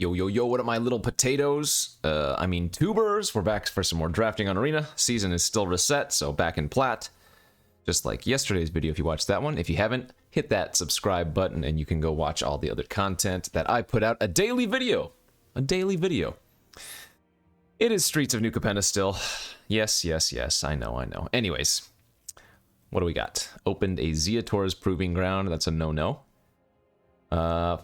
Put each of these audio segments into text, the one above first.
Yo, yo, yo, what up, my little potatoes? I mean tubers. We're back for some more drafting on Arena. Season is still reset, so back in plat. Just like yesterday's video if you watched that one. If you haven't, hit that subscribe button and you can go watch all the other content that I put out. A daily video. A daily video. It is Streets of New Capenna still. Yes, yes, yes. I know, I know. Anyways, what do we got? Opened a Zeator's Proving Ground. That's a no-no.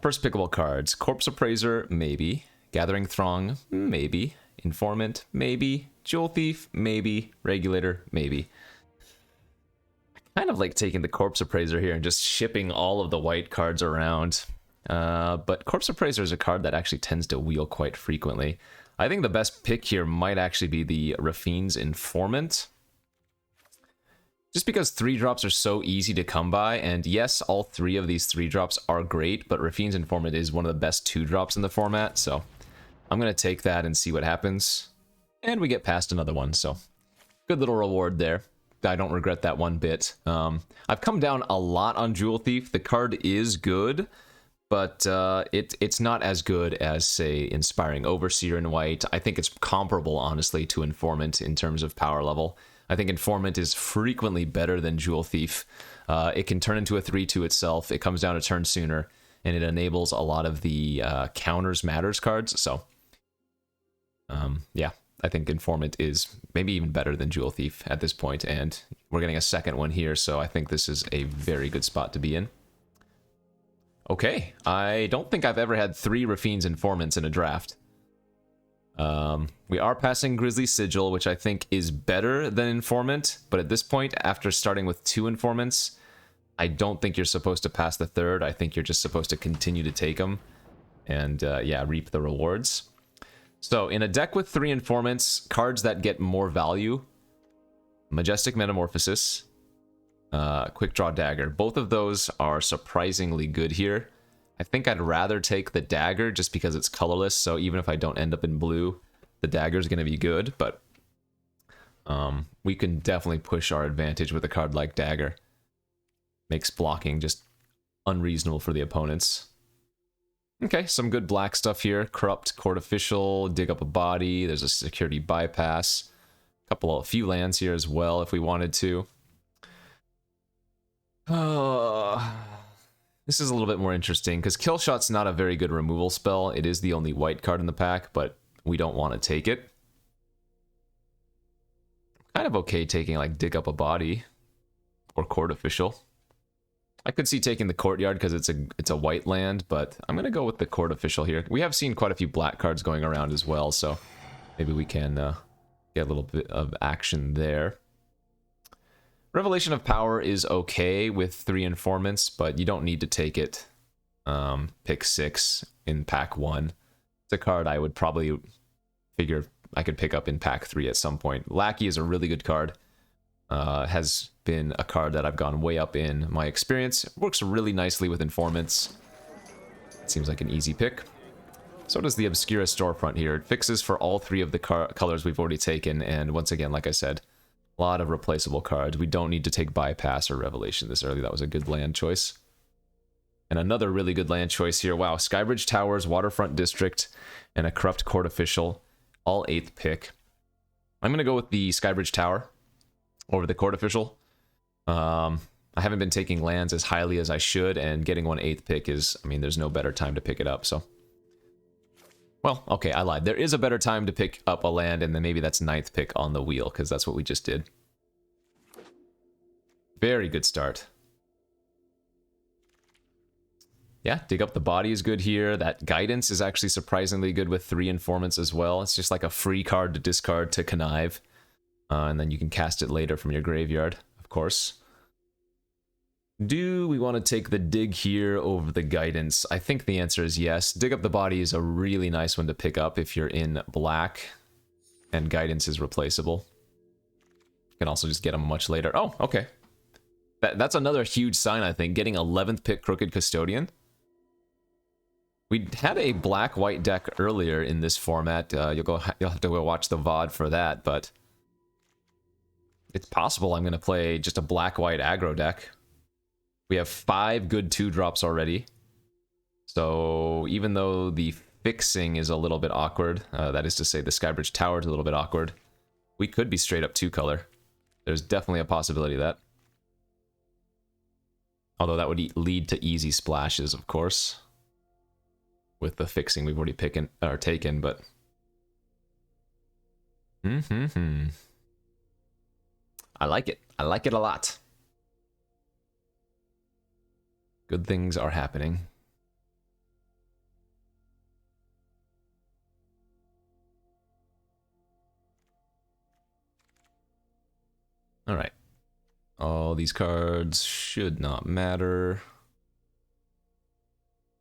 First pickable cards. Corpse Appraiser, maybe. Gathering Throng, maybe. Informant, maybe. Jewel Thief, maybe. Regulator, maybe. I kind of like taking the Corpse Appraiser here and just shipping all of the white cards around. But Corpse Appraiser is a card that actually tends to wheel quite frequently. I think the best pick here might actually be the Rafine's Informant. Just because 3-drops are so easy to come by, and yes, all 3 of these 3-drops are great, but Rafine's Informant is one of the best 2-drops in the format, so I'm going to take that and see what happens. And we get past another one, so good little reward there. I don't regret that one bit. I've come down a lot on Jewel Thief. The card is good, but it's not as good as, say, Inspiring Overseer in white. I think it's comparable, honestly, to Informant in terms of power level. I think Informant is frequently better than Jewel Thief. It can turn into a 3-2 itself. It comes down a turn sooner, and it enables a lot of the counters matters cards. So, yeah, I think Informant is maybe even better than Jewel Thief at this point, and we're getting a second one here, so I think this is a very good spot to be in. Okay, I don't think I've ever had 3 Rafine's Informants in a draft. We are passing Grizzly Sigil, which I think is better than Informant, but at this point, after starting with 2 Informants, I don't think you're supposed to pass the 3rd. I think you're just supposed to continue to take them and, yeah, reap the rewards. So, in a deck with 3 Informants, cards that get more value, Majestic Metamorphosis, Quick Draw Dagger. Both of those are surprisingly good here. I think I'd rather take the Dagger just because it's colorless, so even if I don't end up in blue, the Dagger is going to be good, but we can definitely push our advantage with a card like Dagger. Makes blocking just unreasonable for the opponents. Okay, some good black stuff here. Corrupt Court Official, Dig Up a Body, there's a Security Bypass. A few lands here as well if we wanted to. This is a little bit more interesting, because Killshot's not a very good removal spell. It is the only white card in the pack, but we don't want to take it. Kind of okay taking, like, Dig Up a Body or Court Official. I could see taking the Courtyard because it's a white land, but I'm going to go with the Court Official here. We have seen quite a few black cards going around as well, so maybe we can get a little bit of action there. Revelation of Power is okay with 3 Informants, but you don't need to take it pick 6 in pack 1. It's a card I would probably figure I could pick up in pack 3 at some point. Lackey is a really good card. Has been a card that I've gone way up in my experience. It works really nicely with Informants. It seems like an easy pick. So does the Obscura Storefront here. It fixes for all 3 of the colors we've already taken, and once again, like I said, a lot of replaceable cards. We don't need to take Bypass or Revelation this early. That was a good land choice. And another really good land choice here. Wow, Skybridge Towers, Waterfront District, and a Corrupt Court Official. All 8th pick. I'm going to go with the Skybridge Tower over the Court Official. I haven't been taking lands as highly as I should, and getting 1 8th pick is, I mean, there's no better time to pick it up, so. Well, okay, I lied. There is a better time to pick up a land, and then maybe that's 9th pick on the wheel, because that's what we just did. Very good start. Yeah, Dig Up the Body is good here. That Guidance is actually surprisingly good with 3 Informants as well. It's just like a free card to discard to connive. And then you can cast it later from your graveyard, of course. Do we want to take the Dig here over the Guidance? I think the answer is yes. Dig Up the Body is a really nice one to pick up if you're in black, and Guidance is replaceable. You can also just get them much later. Oh, okay. That's another huge sign, I think, getting 11th pick Crooked Custodian. We had a black-white deck earlier in this format. You'll have to go watch the VOD for that, but it's possible I'm going to play just a black-white aggro deck. We have 5 good 2-drops already. So even though the fixing is a little bit awkward. That is to say, the Skybridge Tower is a little bit awkward. We could be straight up 2-color. There's definitely a possibility of that. Although that would lead to easy splashes, of course. With the fixing we've already taken, but... I like it. I like it a lot. Good things are happening. Alright. All these cards should not matter.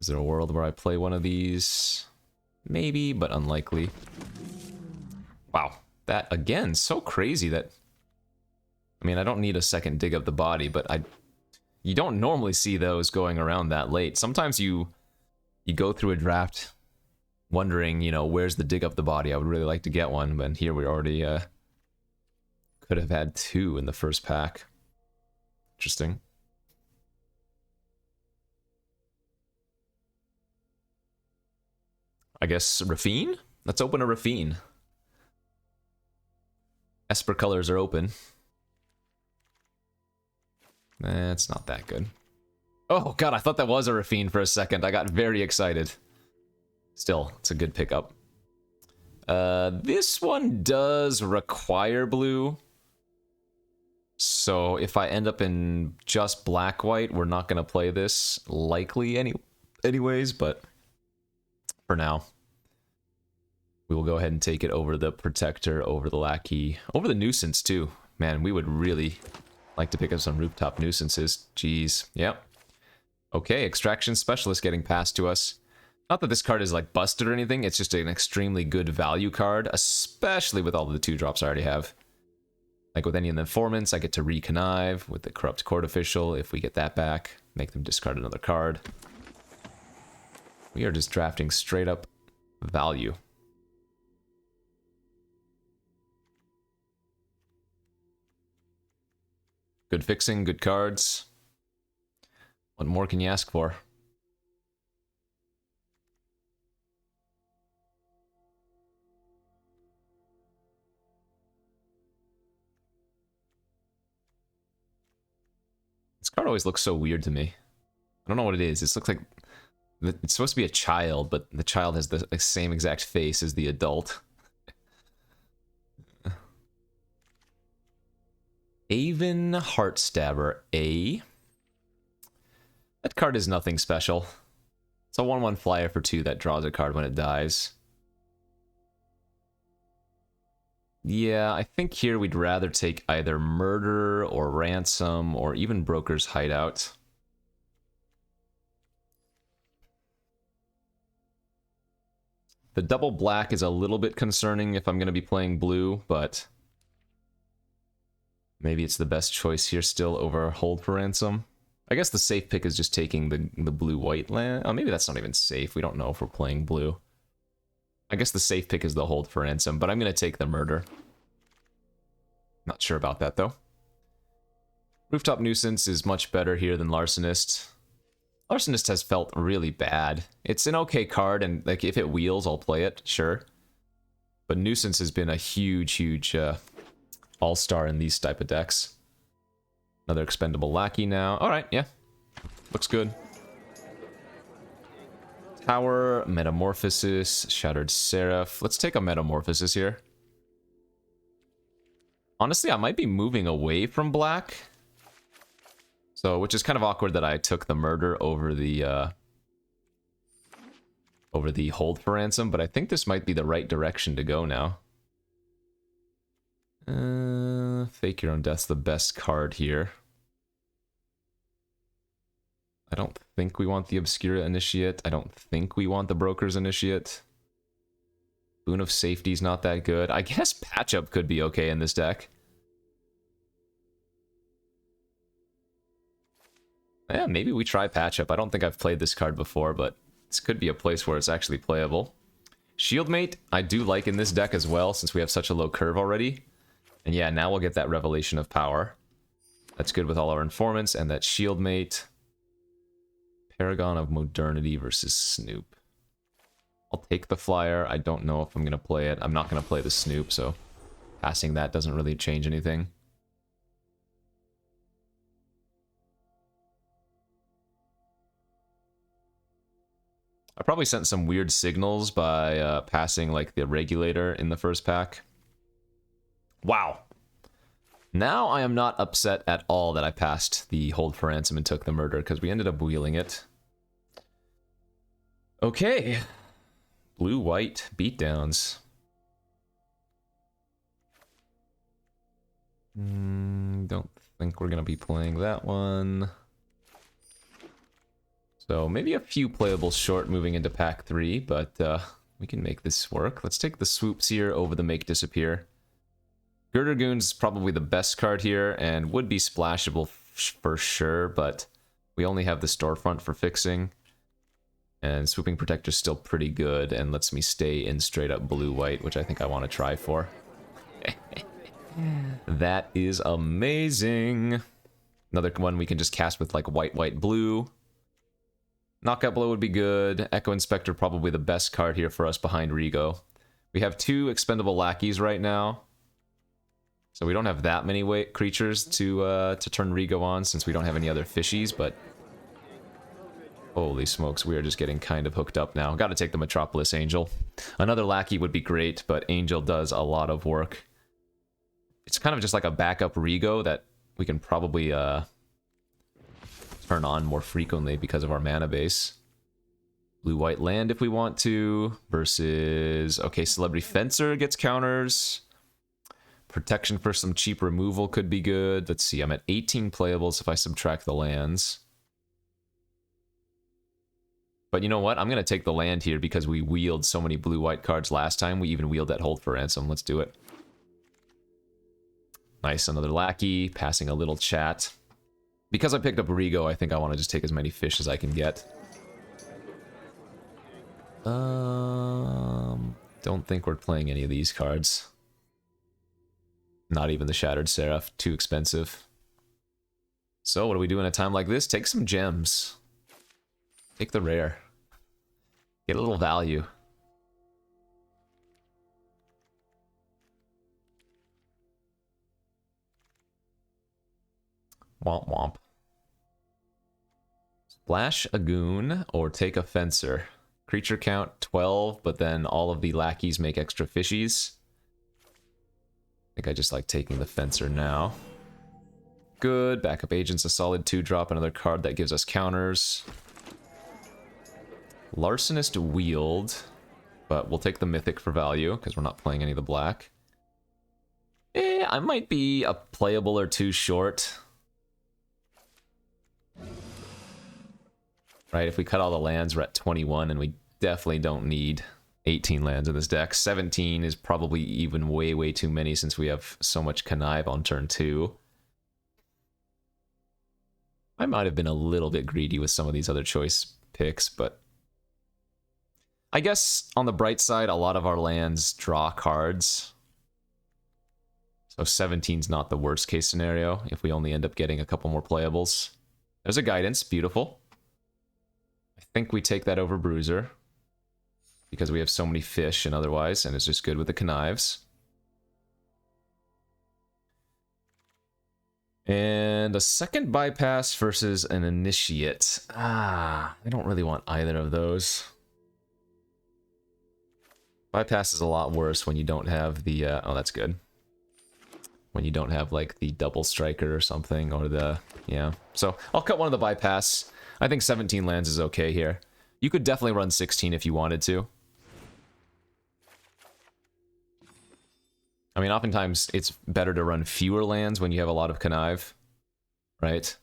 Is there a world where I play one of these? Maybe, but unlikely. Wow. That, again, so crazy that... I mean, I don't need a second dig up the body, but you don't normally see those going around that late. Sometimes you go through a draft wondering, you know, where's the dig up the body? I would really like to get one, but here we already could have had 2 in the first pack. Interesting. I guess Rafine? Let's open a Rafine. Esper colors are open. It's not that good. Oh god, I thought that was a Rafine for a second. I got very excited. Still, it's a good pickup. This one does require blue. So if I end up in just black-white, we're not going to play this likely anyways, but for now, we will go ahead and take it over the Protector, over the Lackey, over the Nuisance too. Man, we would really like to pick up some Rooftop Nuisances. Jeez, yep. Okay, Extraction Specialist getting passed to us. Not that this card is like busted or anything, it's just an extremely good value card, especially with all of the 2-drops I already have. Like with any of the Informants, I get to reconnive with the Corrupt Court Official. If we get that back, make them discard another card. We are just drafting straight up value. Good fixing, good cards. What more can you ask for? This card always looks so weird to me. I don't know what it is. It looks like it's supposed to be a child, but the child has the same exact face as the adult. Aven Heartstabber A. That card is nothing special. It's a 1/1 flyer for 2 that draws a card when it dies. Yeah, I think here we'd rather take either Murder or Ransom or even Broker's Hideout. The double black is a little bit concerning if I'm going to be playing blue, but maybe it's the best choice here still over Hold for Ransom. I guess the safe pick is just taking the blue-white land. Oh, maybe that's not even safe. We don't know if we're playing blue. I guess the safe pick is the Hold for Ransom, but I'm going to take the Murder. Not sure about that, though. Rooftop Nuisance is much better here than Larcenist. Larcenist has felt really bad. It's an okay card, and like if it wheels, I'll play it, sure. But Nuisance has been a huge all-star in these type of decks. Another expendable Lackey now. Alright, yeah. Looks good. Tower, Metamorphosis, Shattered Seraph. Let's take a Metamorphosis here. Honestly, I might be moving away from black. So, which is kind of awkward that I took the Murder over the Hold for Ransom, but I think this might be the right direction to go now. Fake Your Own Death's the best card here. I don't think we want the Obscura Initiate. I don't think we want the Broker's Initiate. Boon of Safety's not that good. I guess Patch-Up could be okay in this deck. Yeah, maybe we try Patch-Up. I don't think I've played this card before, but this could be a place where it's actually playable. Shieldmate, I do like in this deck as well, since we have such a low curve already. And yeah, now we'll get that Revelation of Power. That's good with all our Informants, and that Shieldmate. Paragon of Modernity versus Snoop. I'll take the flyer. I don't know if I'm going to play it. I'm not going to play the Snoop, so passing that doesn't really change anything. I probably sent some weird signals by passing like the regulator in the first pack. Wow. Now I am not upset at all that I passed the hold for ransom and took the murder, because we ended up wheeling it. Okay. Blue-white beatdowns. Don't think we're going to be playing that one. So maybe a few playables short moving into pack 3, but we can make this work. Let's take the swoops here over the make disappear. Girdergoon's probably the best card here and would be splashable for sure, but we only have the storefront for fixing. And Swooping Protector's still pretty good and lets me stay in straight up blue-white, which I think I want to try for. That is amazing. Another one we can just cast with like white, white, blue. Knockout Blow would be good. Echo Inspector probably the best card here for us behind Rigo. We have 2 expendable lackeys right now. So we don't have that many creatures to turn Rigo on since we don't have any other fishies, but holy smokes, we are just getting kind of hooked up now. Got to take the Metropolis Angel. Another lackey would be great, but Angel does a lot of work. It's kind of just like a backup Rigo that we can probably turn on more frequently because of our mana base. Blue-white land if we want to, versus... Okay, Celebrity Fencer gets counters. Protection for some cheap removal could be good. Let's see, I'm at 18 playables if I subtract the lands. But you know what? I'm going to take the land here because we wheeled so many blue-white cards last time. We even wheeled that hold for ransom. Let's do it. Nice, another lackey, passing a little chat. Because I picked up Rigo, I think I want to just take as many fish as I can get. Don't think we're playing any of these cards. Not even the Shattered Seraph, too expensive. So what do we do in a time like this? Take some gems. Take the rare. Get a little value. Womp womp. Splash a goon or take a fencer. Creature count 12, but then all of the lackeys make extra fishies. I think I just like taking the fencer now. Good. Backup agent's a solid 2-drop. Another card that gives us counters. Larcenist Wield, but we'll take the Mythic for value because we're not playing any of the black. I might be a playable or 2 short. Right, if we cut all the lands, we're at 21, and we definitely don't need 18 lands in this deck. 17 is probably even way, way too many since we have so much Connive on turn 2. I might have been a little bit greedy with some of these other choice picks, but I guess on the bright side, a lot of our lands draw cards. So 17's not the worst case scenario if we only end up getting a couple more playables. There's a Guidance, beautiful. I think we take that over Bruiser because we have so many fish and otherwise, and it's just good with the Connives. And a second bypass versus an Initiate. I don't really want either of those. Bypass is a lot worse when you don't have the... oh, that's good. When you don't have, like, the double striker or something, or the... Yeah. So, I'll cut one of the bypass. I think 17 lands is okay here. You could definitely run 16 if you wanted to. I mean, oftentimes, it's better to run fewer lands when you have a lot of Connive. Right?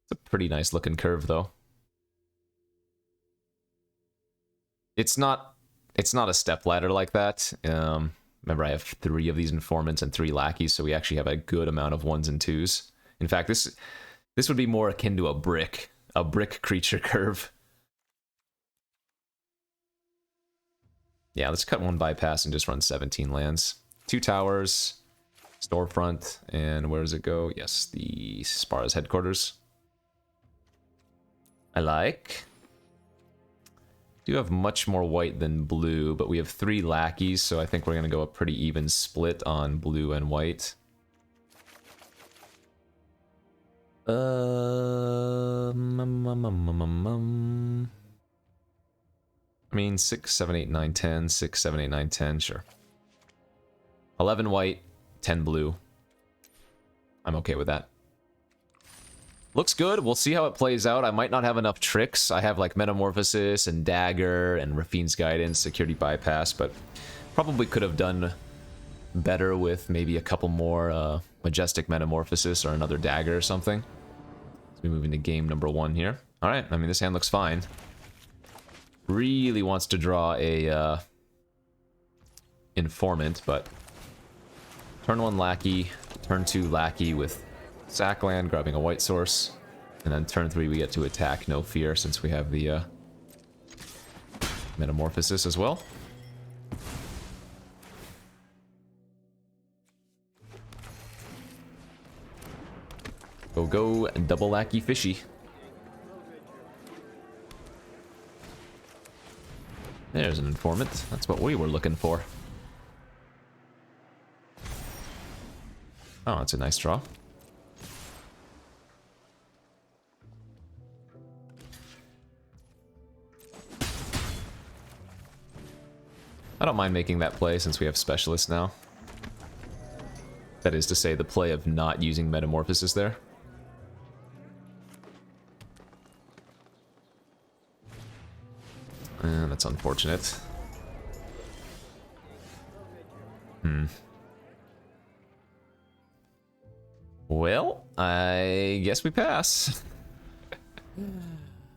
It's a pretty nice looking curve, though. It's not a step ladder like that. Remember, I have 3 of these informants and 3 lackeys, so we actually have a good amount of 1s and 2s. In fact, this would be more akin to a brick creature curve. Yeah, let's cut one bypass and just run 17 lands. 2 towers, storefront, and where does it go? Yes, the Spara's headquarters. I like. Do have much more white than blue, but we have 3 lackeys, so I think we're going to go a pretty even split on blue and white. I mean, 6, 7, 8, 9, 10, 6, 7, 8, 9, 10, sure. 11 white, 10 blue. I'm okay with that. Looks good. We'll see how it plays out. I might not have enough tricks. I have like Metamorphosis and Dagger and Rafine's Guidance, Security Bypass, but probably could have done better with maybe a couple more Majestic Metamorphosis or another Dagger or something. So we move into game number 1 here. Alright, I mean, this hand looks fine. Really wants to draw a Informant, but turn 1 Lackey, turn 2 Lackey with Sackland, grabbing a white source, and then turn 3 we get to attack, no fear, since we have the Metamorphosis as well. Go, double Lackey Fishy. There's an Informant. That's what we were looking for. Oh, that's a nice draw. I don't mind making that play since we have Specialists now. That is to say, the play of not using Metamorphosis there. That's unfortunate. Well, I guess we pass.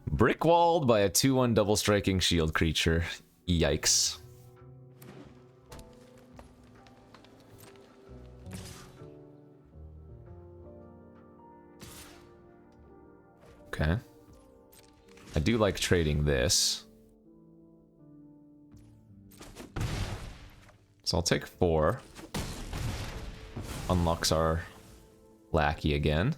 Brickwalled by a 2/1 double striking shield creature. Yikes. Okay. I do like trading this. So I'll take 4. Unlocks our Lackey again.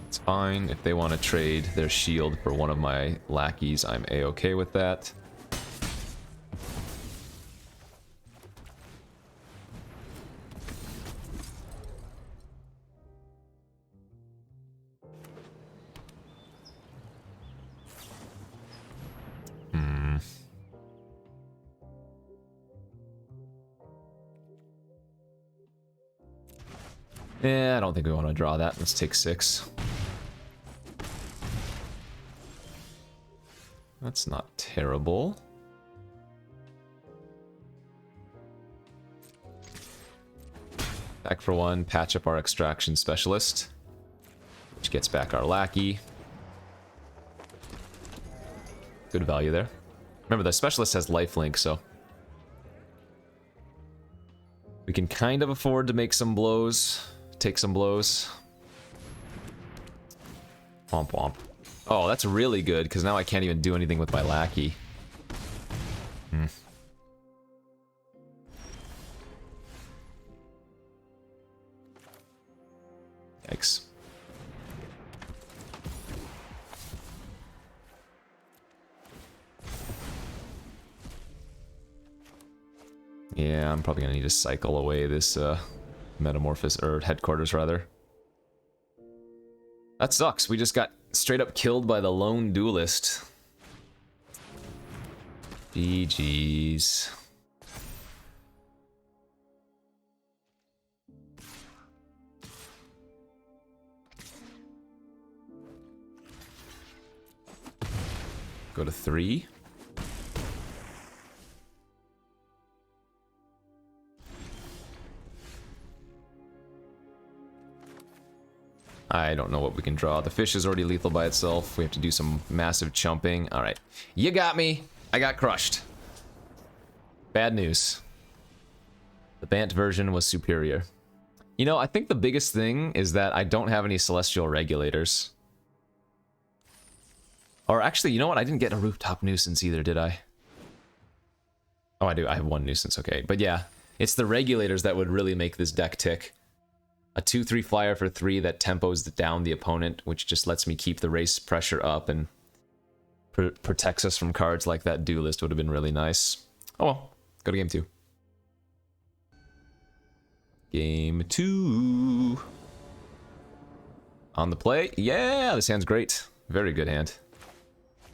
It's fine. If they want to trade their shield for one of my lackeys, I'm a-okay with that. Yeah, I don't think we want to draw that. Let's take 6. That's not terrible. Back for 1, patch up our Extraction Specialist, which gets back our Lackey. Good value there. Remember, the Specialist has lifelink, so we can kind of afford to make some blows. Take some blows. Womp womp. Oh, that's really good, because now I can't even do anything with my Lackey. Yikes. Yeah, I'm probably gonna need to cycle away this Metamorphosis, or Headquarters rather. That sucks. We just got straight up killed by the lone duelist. GG's. Go to 3. I don't know what we can draw. The fish is already lethal by itself. We have to do some massive chumping. Alright. You got me. I got crushed. Bad news. The Bant version was superior. You know, I think the biggest thing is that I don't have any Celestial Regulators. Or actually, you know what? I didn't get a Rooftop Nuisance either, did I? Oh, I do. I have 1 Nuisance, okay. But yeah, It's the regulators that would really make this deck tick. A 2/3 flyer for 3 that tempos down the opponent, which just lets me keep the race pressure up and protects us from cards like that Duelist would have been really nice. Oh well, go to game 2. Game 2. On the play. Yeah, this hand's great. Very good hand.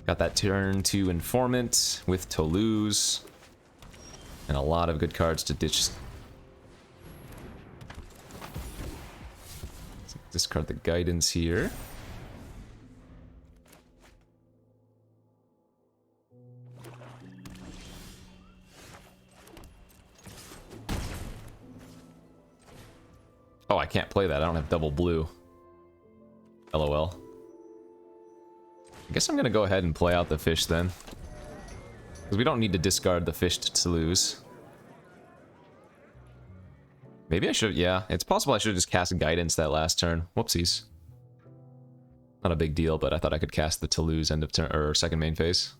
Got that turn 2 Informant with Toulouse. And a lot of good cards to ditch. Discard the Guidance here. Oh, I can't play that. I don't have double blue. LOL. I guess I'm gonna go ahead and play out the fish then. Because we don't need to discard the fish to lose. Maybe I should, yeah. It's possible I should have just cast Guidance that last turn. Whoopsies. Not a big deal, but I thought I could cast the Toulouse end of turn, or second main phase.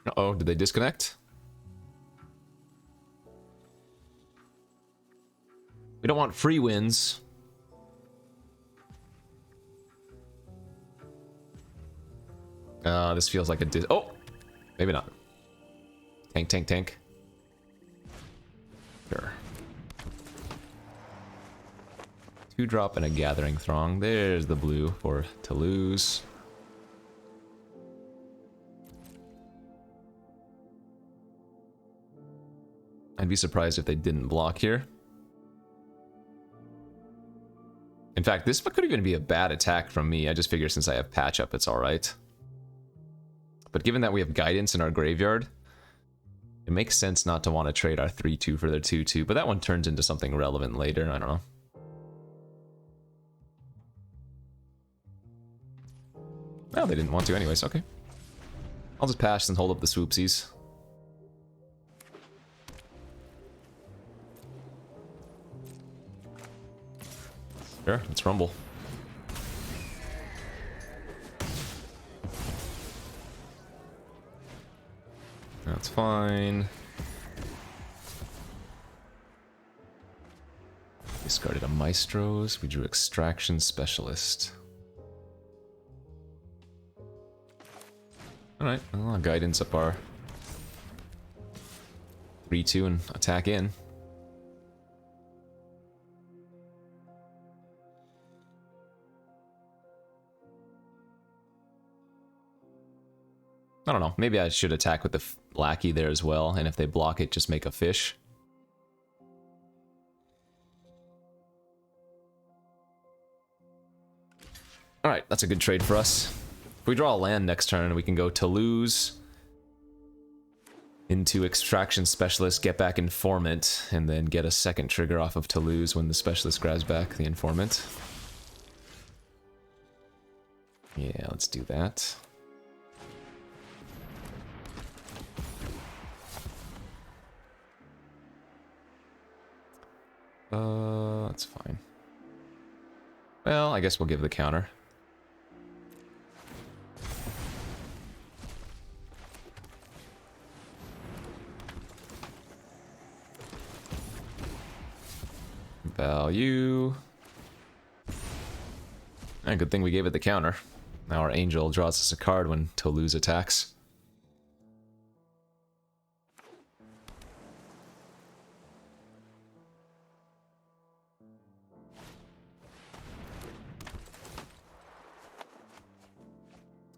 Uh-oh, did they disconnect? We don't want free wins. This feels like a oh! Maybe not. Tank, tank, tank. Sure. 2-drop and a Gathering Throng. There's the blue for Toulouse. I'd be surprised if they didn't block here. In fact, this could even be a bad attack from me. I just figure since I have patch up, it's alright. But given that we have Guidance in our graveyard, it makes sense not to want to trade our 3/2 for their 2/2, but that one turns into something relevant later, I don't know. Well, they didn't want to anyways, okay. I'll just pass and hold up the swoopsies. Sure, let's rumble. That's fine. Discarded a Maestros. We drew Extraction Specialist. Alright, well, Guidance up our 3/2 and attack in. I don't know, maybe I should attack with the Lackey there as well, and if they block it, just make a fish. Alright, that's a good trade for us. If we draw a land next turn, we can go Toulouse into Extraction Specialist, get back Informant, and then get a second trigger off of Toulouse when the Specialist grabs back the Informant. Yeah, let's do that. That's fine. Well, I guess we'll give the counter. Value. And good thing we gave it the counter. Now our Angel draws us a card when Toulouse attacks.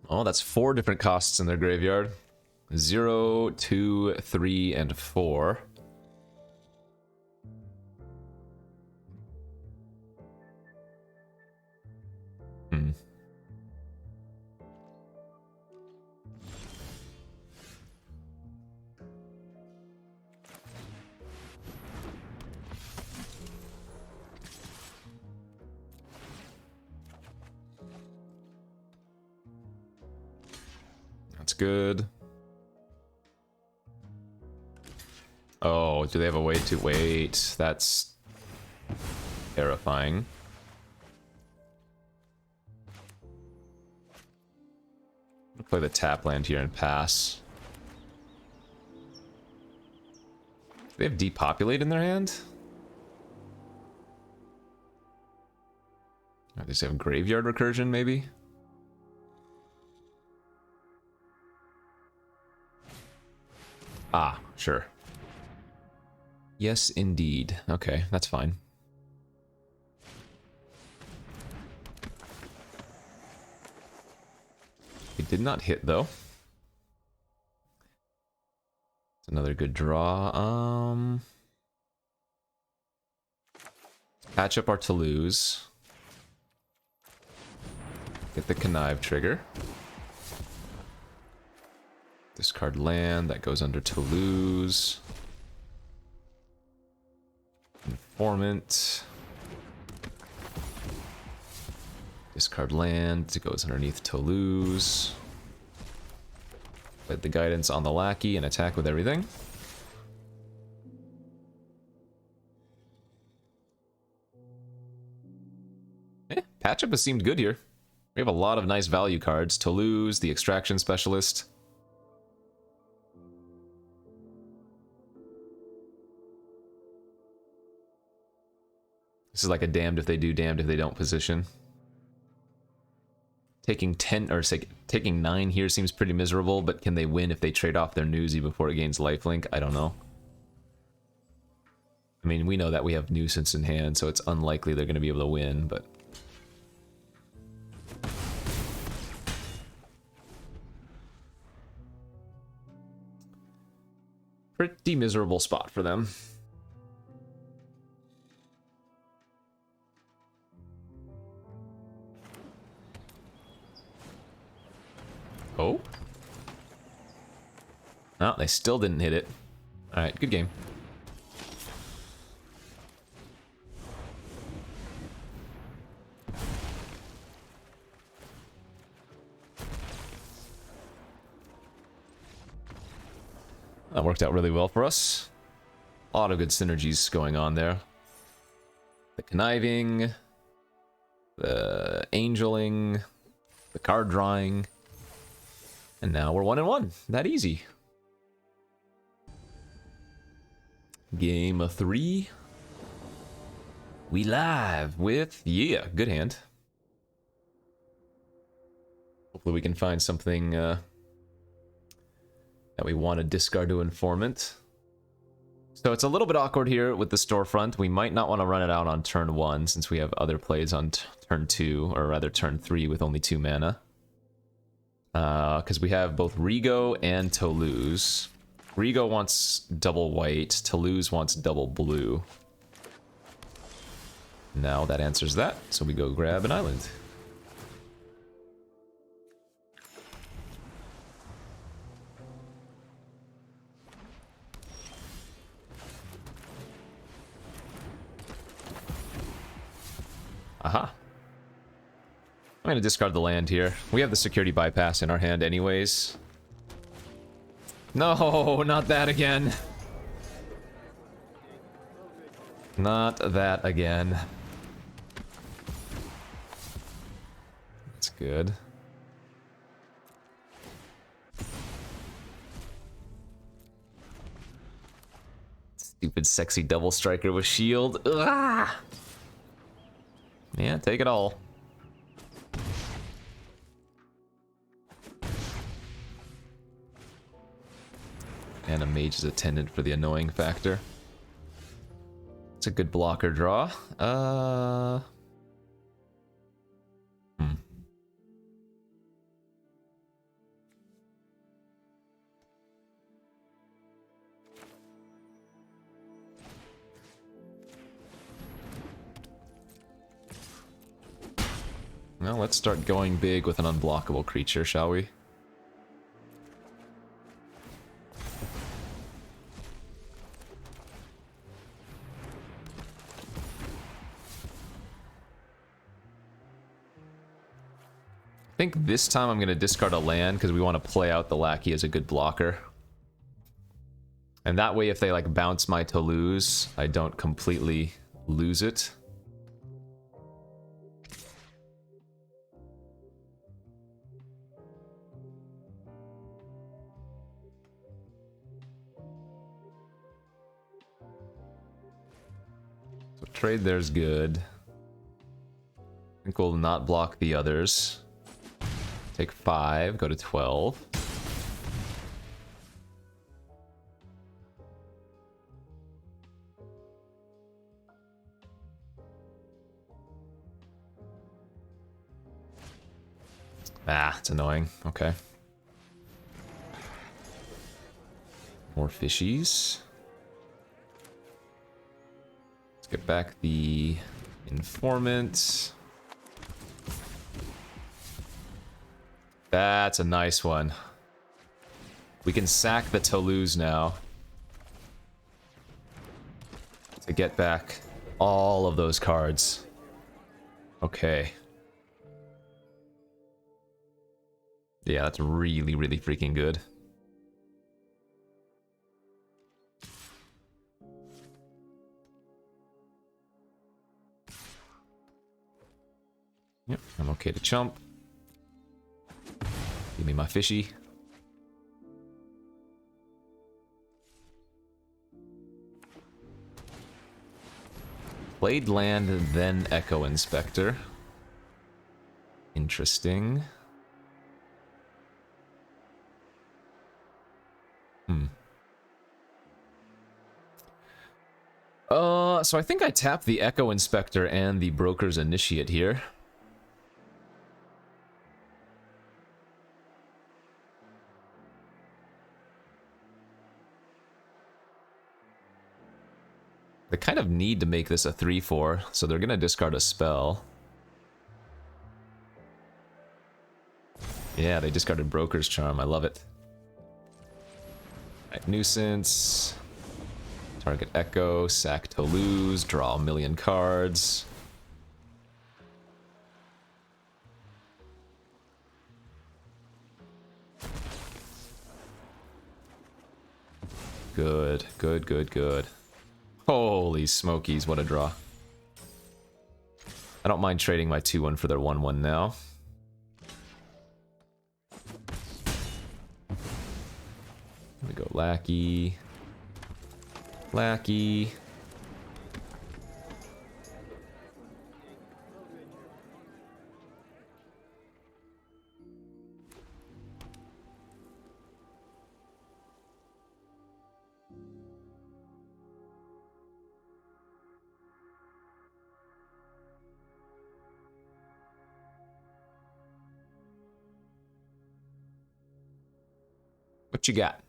Oh, that's 4 different costs in their graveyard. 0, 2, 3, and 4. That's good. Oh, do they have a way to wait? That's terrifying. I'll play the tap land here and pass. Do they have depopulate in their hand? Or they just have graveyard recursion, maybe? Ah, sure. Yes, indeed. Okay, that's fine. It did not hit, though. It's another good draw. Patch up our Toulouse. Get the Connive trigger. Discard land, that goes under Toulouse. Informant. Discard land, it goes underneath Toulouse. Let the guidance on the lackey and attack with everything. Patchup has seemed good here. We have a lot of nice value cards. Toulouse, the extraction specialist. This is like a damned if they do, damned if they don't position. Taking 10 or say taking 9 here seems pretty miserable, but can they win if they trade off their Newsy before it gains lifelink? I don't know. I mean, we know that we have Nuisance in hand, so it's unlikely they're going to be able to win, but pretty miserable spot for them. Oh? No, they still didn't hit it. Alright, good game. That worked out really well for us. A lot of good synergies going on there. The conniving, the angeling, the card drawing. And now we're 1-1. That easy. Game of 3. We live with, yeah, good hand. Hopefully we can find something that we want to discard to Informant. So it's a little bit awkward here with the storefront. We might not want to run it out on turn 1 since we have other plays on turn 2, or rather turn 3 with only 2 mana. Because we have both Rigo and Toulouse. Rigo wants double white, Toulouse wants double blue. Now that answers that, so we go grab an island. Aha. I'm going to discard the land here. We have the security bypass in our hand anyways. No, not that again. Not that again. That's good. Stupid sexy double striker with shield. Ugh. Yeah, take it all. And a mage's attendant for the annoying factor. It's a good blocker draw. Well, let's start going big with an unblockable creature, shall we? think this time I'm going to discard a land because we want to play out the Lackey as a good blocker. And that way if they like bounce my Toulouse, I don't completely lose it. So trade there's good. I think we'll not block the others. Take 5, go to 12. Ah, it's annoying. Okay. More fishies. Let's get back the informant. That's a nice one. We can sack the Toulouse now to get back all of those cards. Okay. Yeah, that's really, really freaking good. Yep, I'm okay to chump. Give me my fishy. Played land, then Echo Inspector. Interesting. So I think I tapped the Echo Inspector and the Broker's Initiate here. They kind of need to make this a 3/4, so they're gonna discard a spell. Yeah, they discarded Broker's Charm. I love it. Right, Nuisance. Target Echo, sack Toulouse, draw a million cards. Good, good, good, good. Holy smokies, what a draw. I don't mind trading my 2/1 for their 1/1 now. Here we go, Lackey. Lackey. What you got?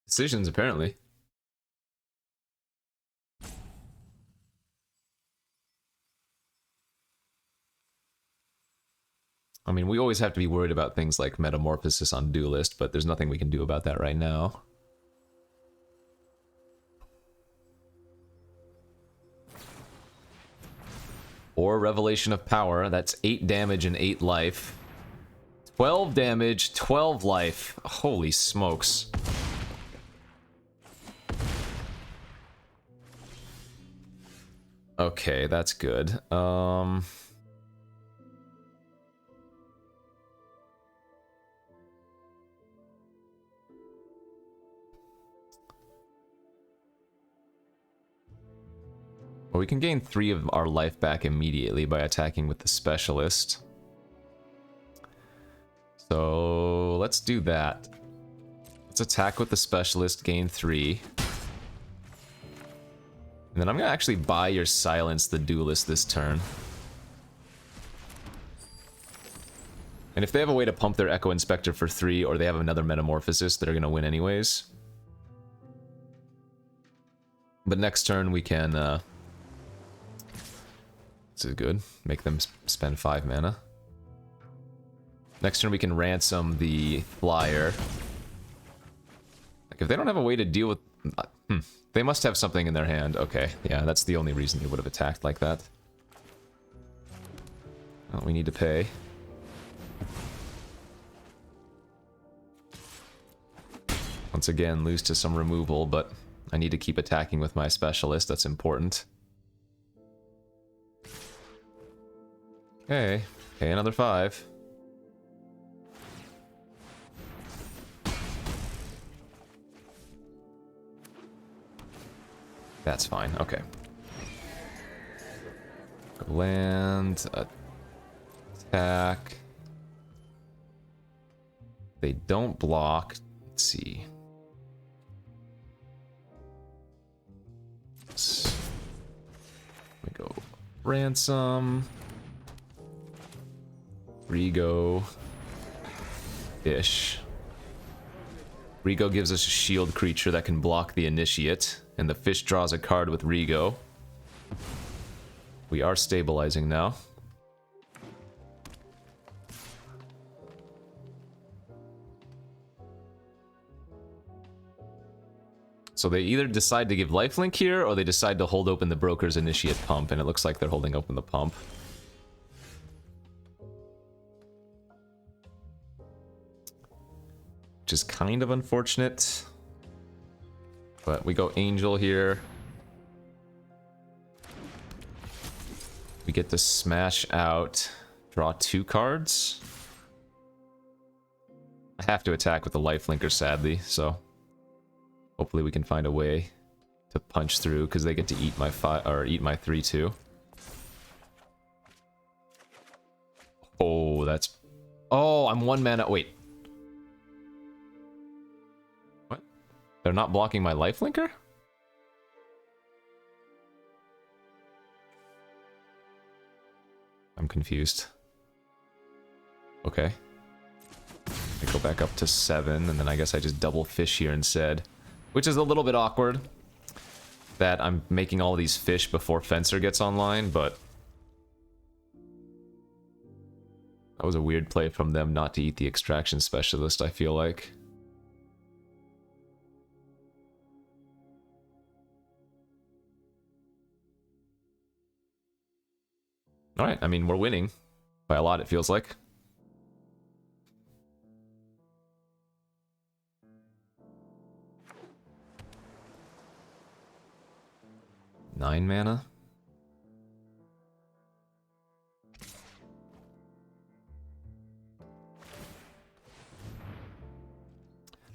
Decisions, apparently. I mean, we always have to be worried about things like Metamorphosis on Duelist, but there's nothing we can do about that right now. Or Revelation of Power, that's 8 damage and 8 life. 12 damage, 12 life. Holy smokes. Okay, that's good. Well, we can gain 3 of our life back immediately by attacking with the Specialist. So let's do that. Let's attack with the Specialist, gain 3. And then I'm gonna actually buy your Silence the Duelist this turn. And if they have a way to pump their Echo Inspector for 3, or they have another Metamorphosis, they're gonna win anyways. But next turn we can, this is good. Make them spend 5 mana. Next turn we can ransom the Flyer. Like If they don't have a way to deal with... They must have something in their hand. Okay, yeah, that's the only reason they would have attacked like that. Well, we need to pay. Once again, lose to some removal, but I need to keep attacking with my specialist. That's important. Okay, another 5. That's fine, okay. Land, attack. They don't block. Let's see. We go ransom. Rigo. Fish. Rigo gives us a shield creature that can block the initiate, and the fish draws a card with Rigo. We are stabilizing now. So they either decide to give lifelink here, or they decide to hold open the broker's initiate pump, and it looks like they're holding open the pump. Which is kind of unfortunate. But we go Angel here. We get to smash out, draw 2 cards. I have to attack with the lifelinker, sadly, so hopefully we can find a way to punch through, because they get to eat my 5 or eat my 3/2. Oh, that's... Oh, I'm 1 mana. Wait. What? They're not blocking my lifelinker? I'm confused. Okay. I go back up to 7, and then I guess I just double fish here instead. Which is a little bit awkward, that I'm making all these fish before Fencer gets online, but... That was a weird play from them not to eat the Extraction Specialist, I feel like. Alright, I mean, we're winning. By a lot, it feels like. Nine mana.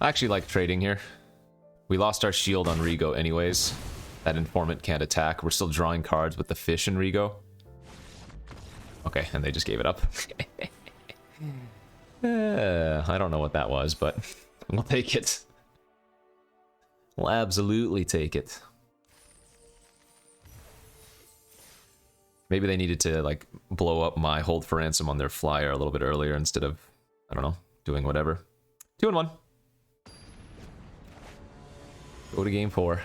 I actually like trading here. We lost our shield on Rigo anyways. That informant can't attack. We're still drawing cards with the fish and Rigo. Okay, and they just gave it up. I don't know what that was, but we'll take it. We'll absolutely take it. Maybe they needed to, like, blow up my hold for ransom on their flyer a little bit earlier instead of, I don't know, doing whatever. 2-1. Go to game 4.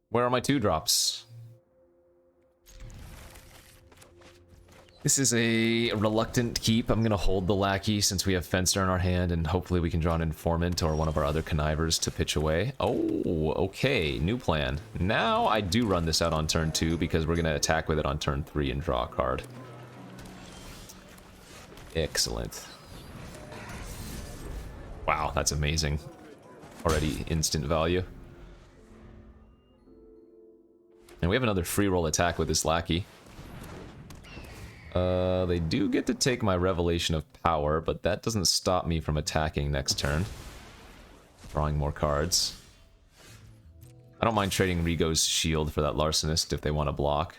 Where are my 2-drops? This is a reluctant keep. I'm gonna hold the Lackey since we have Fencer in our hand, and hopefully we can draw an Informant or one of our other Connivers to pitch away. Oh, okay, new plan. Now I do run this out on turn 2 because we're gonna attack with it on turn 3 and draw a card. Excellent. Wow, that's amazing. Already instant value. And we have another free roll attack with this Lackey. They do get to take my Revelation of Power, but that doesn't stop me from attacking next turn. Drawing more cards. I don't mind trading Rigo's shield for that Larcenist if they want to block.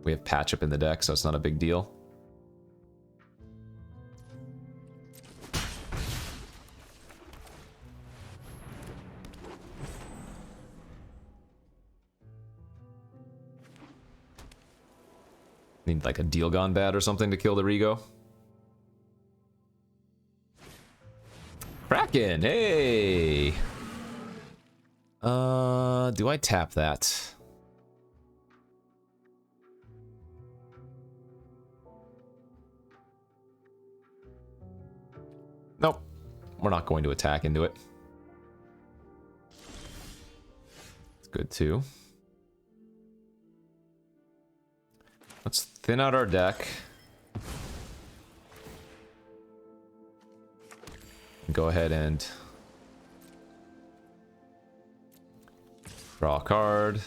We have Patch Up in the deck, so it's not a big deal. Need like a Deal Gone Bad or something to kill the Rigo. Kraken, hey! Do I tap that? Nope. We're not going to attack into it. It's good too. Let's thin out our deck. Go ahead and draw a card.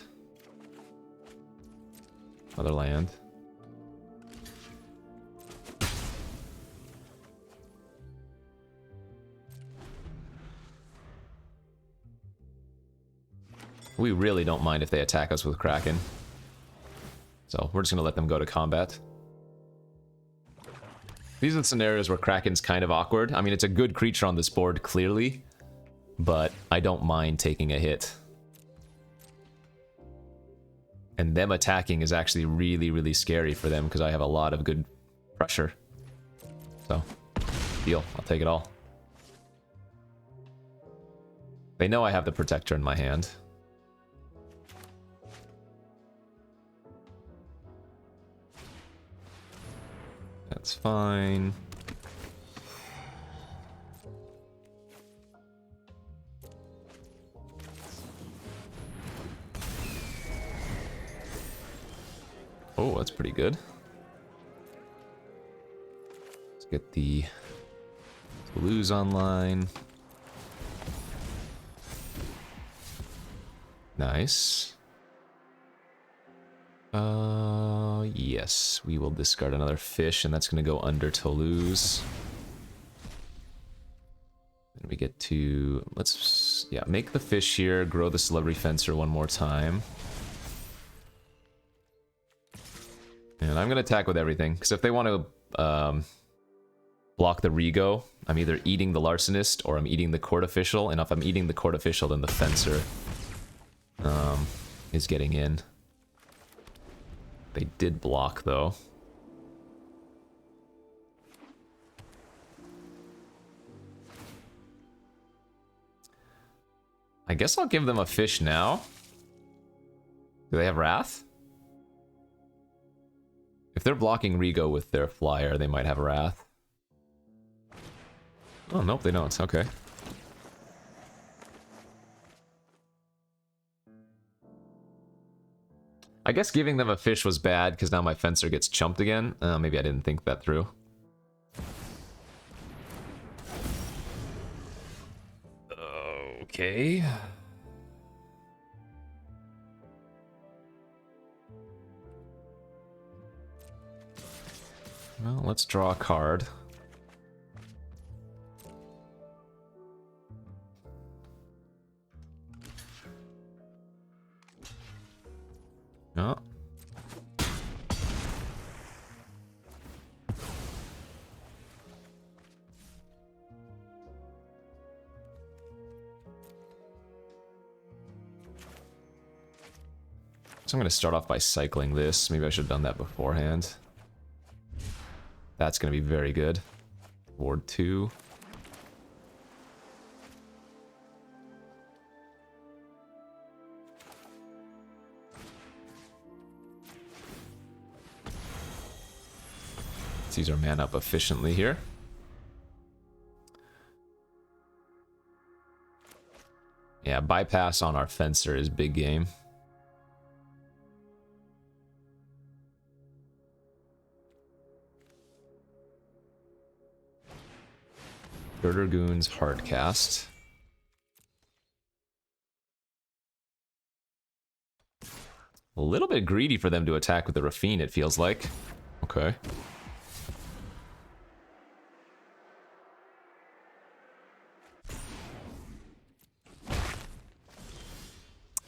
Another land. We really don't mind if they attack us with Kraken. So we're just going to let them go to combat. These are the scenarios where Kraken's kind of awkward. I mean, it's a good creature on this board, clearly. But I don't mind taking a hit. And them attacking is actually really, really scary for them because I have a lot of good pressure. So, deal. I'll take it all. They know I have the Protector in my hand. That's fine. Oh, that's pretty good. Let's get the Toulouse online. Nice. Yes, we will discard another fish, and that's going to go under Toulouse. And we get to, let's, yeah, make the fish here, grow the Celebrity Fencer one more time. And I'm going to attack with everything, because if they want to block the Rego, I'm either eating the Larcenist or I'm eating the Court Official, and if I'm eating the Court Official, then the Fencer is getting in. They did block, though. I guess I'll give them a fish now. Do they have Wrath? If they're blocking Rego with their flyer, they might have Wrath. Oh, nope, they don't. Okay. I guess giving them a fish was bad, because now my Fencer gets chumped again. Maybe I didn't think that through. Okay. Well, let's draw a card. Oh. So I'm going to start off by cycling this. Maybe I should have done that beforehand. That's going to be very good. Ward 2. Let's use our mana up efficiently here. Yeah, bypass on our Fencer is big game. Dragoon's Hardcast. A little bit greedy for them to attack with the Raffine, it feels like. Okay.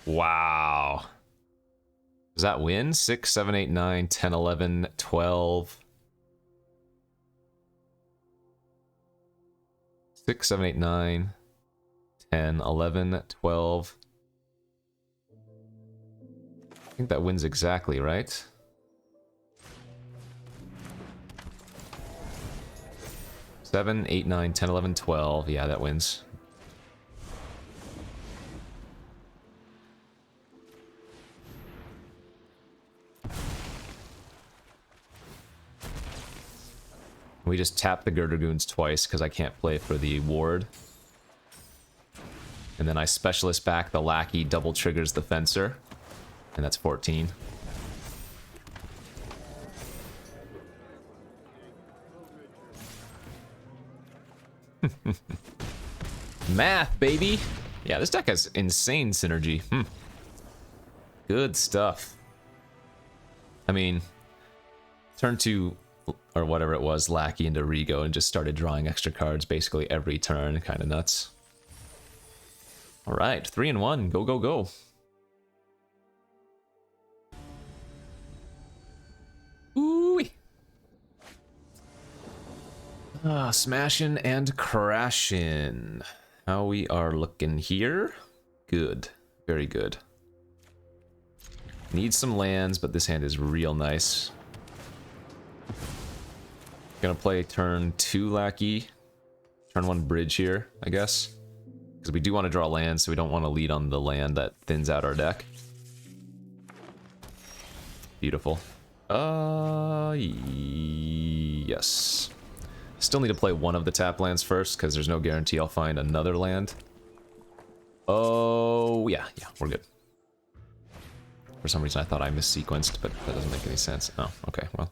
Wow. Does that win? 6, 7, 8, 9, 10, 11, 12. 6, 7, 8, 9, 10, 11, 12. I think that wins exactly, right? Seven, 8, 9, 10, 11, 12. Yeah, that wins. We just tap the Girdergoons twice because I can't play for the ward. And then I specialist back the lackey, double triggers the fencer. And that's 14. Math, baby! Yeah, this deck has insane synergy. Good stuff. I mean, turn 2, or whatever it was, lackey into Rigo and just started drawing extra cards basically every turn. Kind of nuts. Alright, 3-1. Go, go, go. Ooh. Smashing and crashing. How we are looking here? Good. Very good. Need some lands, but this hand is real nice. Gonna play turn 2 lackey. Turn 1 bridge here, I guess. Because we do want to draw land, so we don't want to lead on the land that thins out our deck. Beautiful. Yes. Still need to play one of the tap lands first, because there's no guarantee I'll find another land. Oh, yeah, we're good. For some reason I thought I missequenced, but that doesn't make any sense. Oh, okay, well.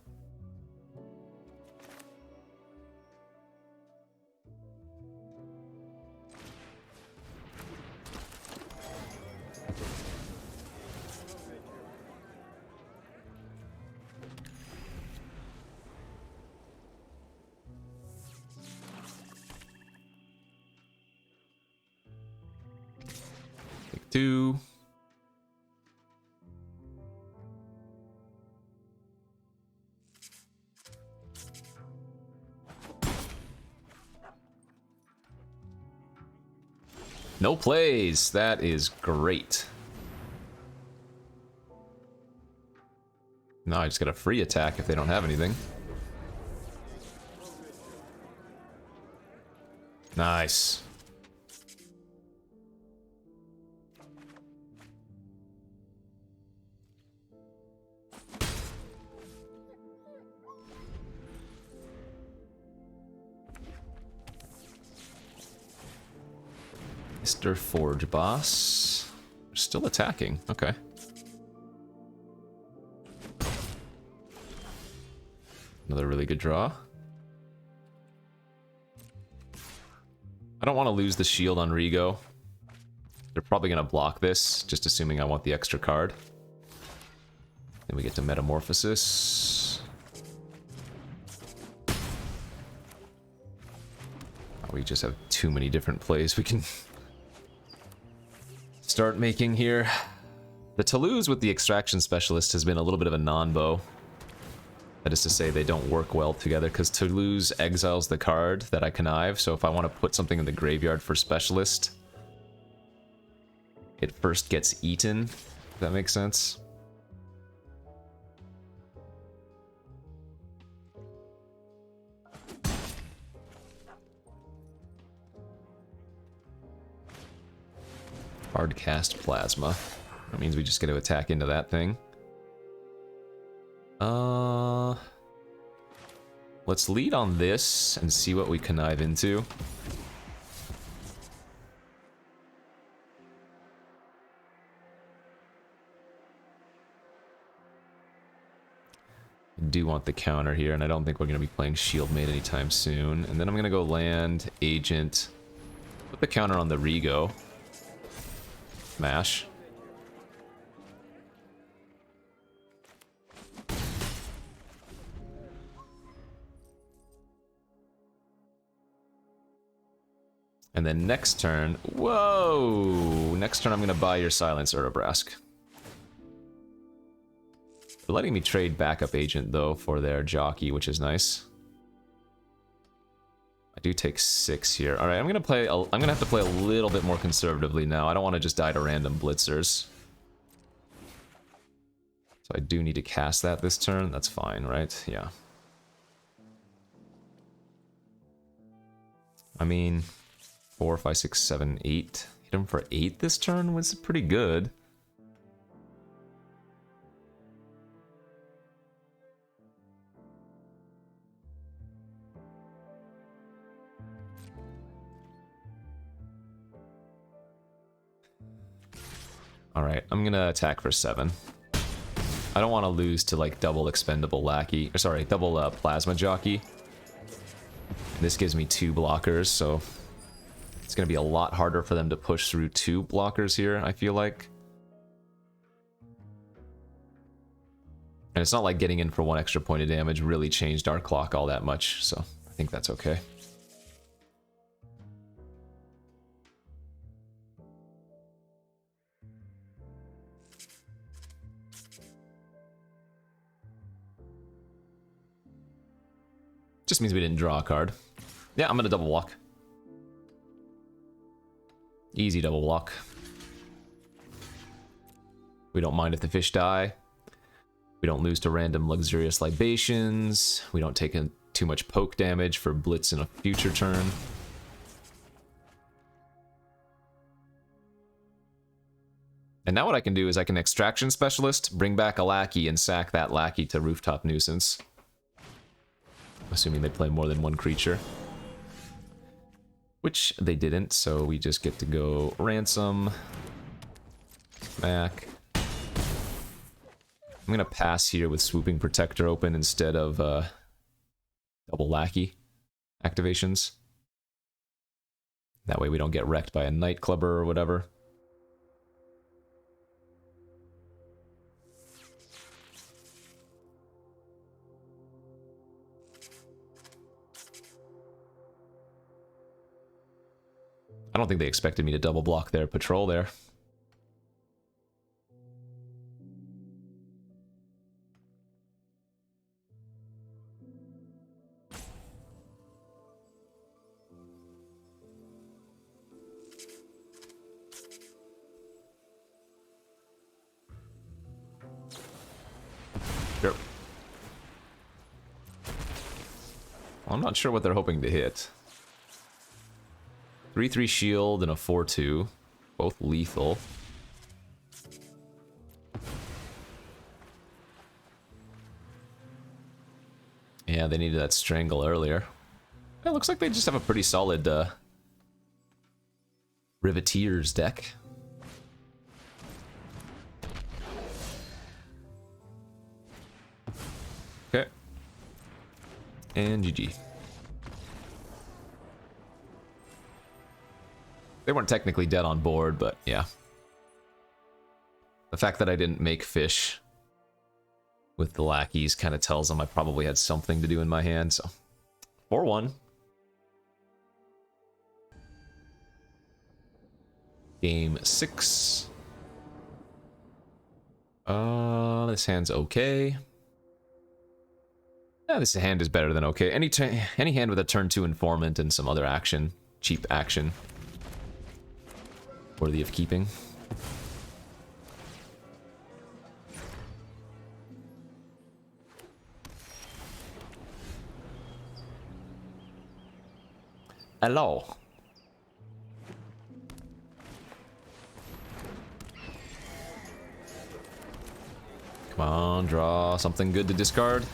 Take 2. No plays. That is great. Now I just got a free attack if they don't have anything. Nice. Mr. Forge Boss. They're still attacking. Okay. Another really good draw. I don't want to lose the shield on Rigo. They're probably going to block this, just assuming I want the extra card. Then we get to Metamorphosis. Oh, we just have too many different plays we can start making here. The Toulouse with the Extraction Specialist has been a little bit of a non-bow. That is to say, they don't work well together, because Toulouse exiles the card that I connive, so if I want to put something in the graveyard for Specialist, it first gets eaten, if that makes sense. Hard cast Plasma. That means we just get to attack into that thing. Let's lead on this and see what we connive into. I do want the counter here, and I don't think we're going to be playing Shieldmate anytime soon. And then I'm going to go land, Agent, put the counter on the Rigo. Smash. And then next turn, whoa! Next turn I'm going to buy your Silence, Urabrask. They're letting me trade Backup Agent, though, for their Jockey, which is nice. I do take 6 here. Alright, I'm going to have to play a little bit more conservatively now. I don't want to just die to random blitzers. So I do need to cast that this turn. That's fine, right? Yeah. I mean, 4, 5, 6, 7, 8. Hit him for 8 this turn was pretty good. Alright, I'm gonna attack for 7. I don't want to lose to like double expendable lackey, or sorry, double plasma jockey. This gives me 2 blockers, so it's gonna be a lot harder for them to push through 2 blockers here, I feel like. And it's not like getting in for 1 extra point of damage really changed our clock all that much, so I think that's okay. Just means we didn't draw a card. Yeah, I'm gonna double walk. Easy double walk. We don't mind if the fish die. We don't lose to random luxurious libations. We don't take in too much poke damage for blitz in a future turn. And now what I can do is I can extraction specialist, bring back a lackey, and sack that lackey to rooftop nuisance. Assuming they play more than 1 creature. Which they didn't, so we just get to go ransom. Smack. I'm gonna pass here with Swooping Protector open instead of double lackey activations. That way we don't get wrecked by a Nightclubber or whatever. I don't think they expected me to double block their patrol there. Sure. Well, I'm not sure what they're hoping to hit. 3/3 shield and a 4/2, both lethal. Yeah, they needed that strangle earlier. It looks like they just have a pretty solid Riveteers deck. Okay. And GG. They weren't technically dead on board, but yeah. The fact that I didn't make fish with the lackeys kind of tells them I probably had something to do in my hand, so 4-1. Game 6. This hand's okay. Yeah, this hand is better than okay. Any hand with a turn 2 informant and some other action, cheap action, worthy of keeping. Hello. Come on, draw something good to discard.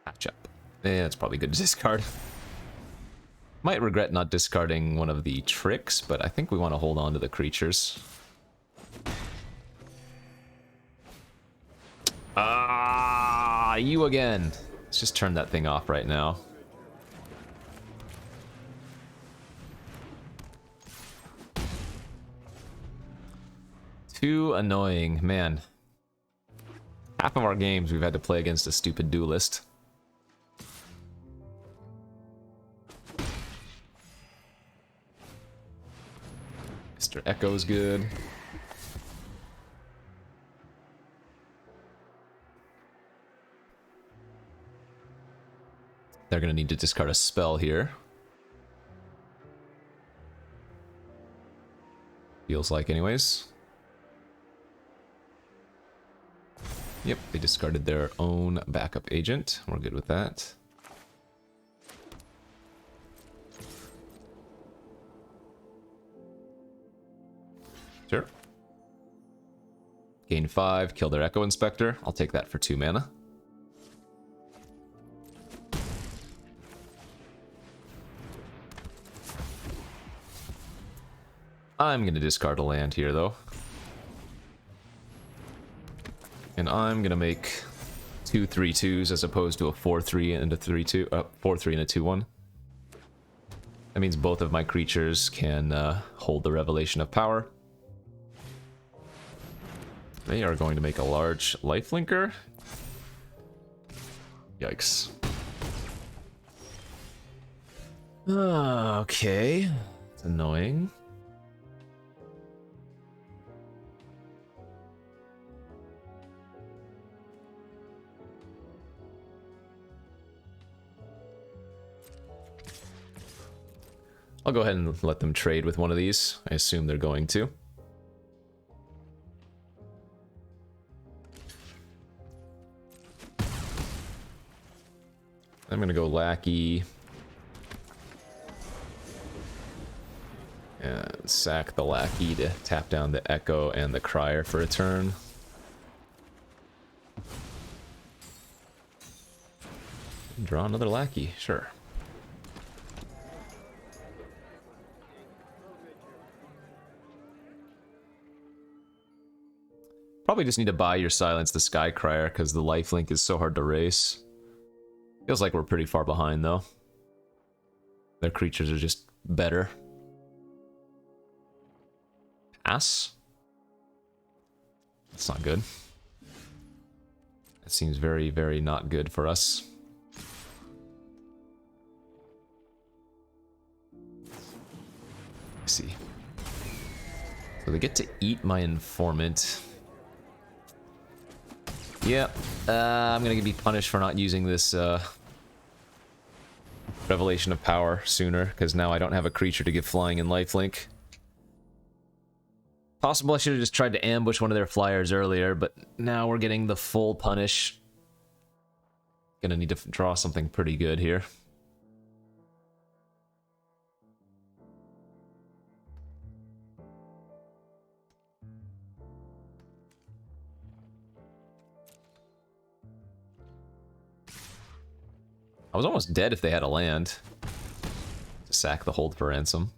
Match up. Yeah, it's probably good to discard. Might regret not discarding one of the tricks, but I think we want to hold on to the creatures. Ah, you again. Let's just turn that thing off right now. Too annoying, man. Half of our games we've had to play against a stupid duelist. Mr. Echo's good. They're gonna need to discard a spell here. Feels like anyways. Yep, they discarded their own backup agent. We're good with that. Sure. Gain 5, kill their Echo Inspector. I'll take that for 2 mana. I'm going to discard a land here, though. And I'm going to make 2 3/2s as opposed to a 4/3 and a 3/2, 4/3 and a 2/1. That means both of my creatures can hold the Revelation of Power. They are going to make a large lifelinker. Yikes. Okay. It's annoying. I'll go ahead and let them trade with one of these. I assume they're going to. I'm gonna go Lackey. And sack the Lackey to tap down the Echo and the Crier for a turn. Draw another Lackey, sure. Probably just need to buy your Silence the Sky Crier because the lifelink is so hard to race. Feels like we're pretty far behind though. Their creatures are just better. Pass? That's not good. That seems very, very not good for us. Let's see. So they get to eat my Informant. Yeah, I'm gonna be punished for not using this Revelation of Power sooner, because now I don't have a creature to give flying and lifelink. Possible I should have just tried to ambush one of their flyers earlier, but now we're getting the full punish. Gonna need to draw something pretty good here. I was almost dead if they had a land. To sack the hold for ransom.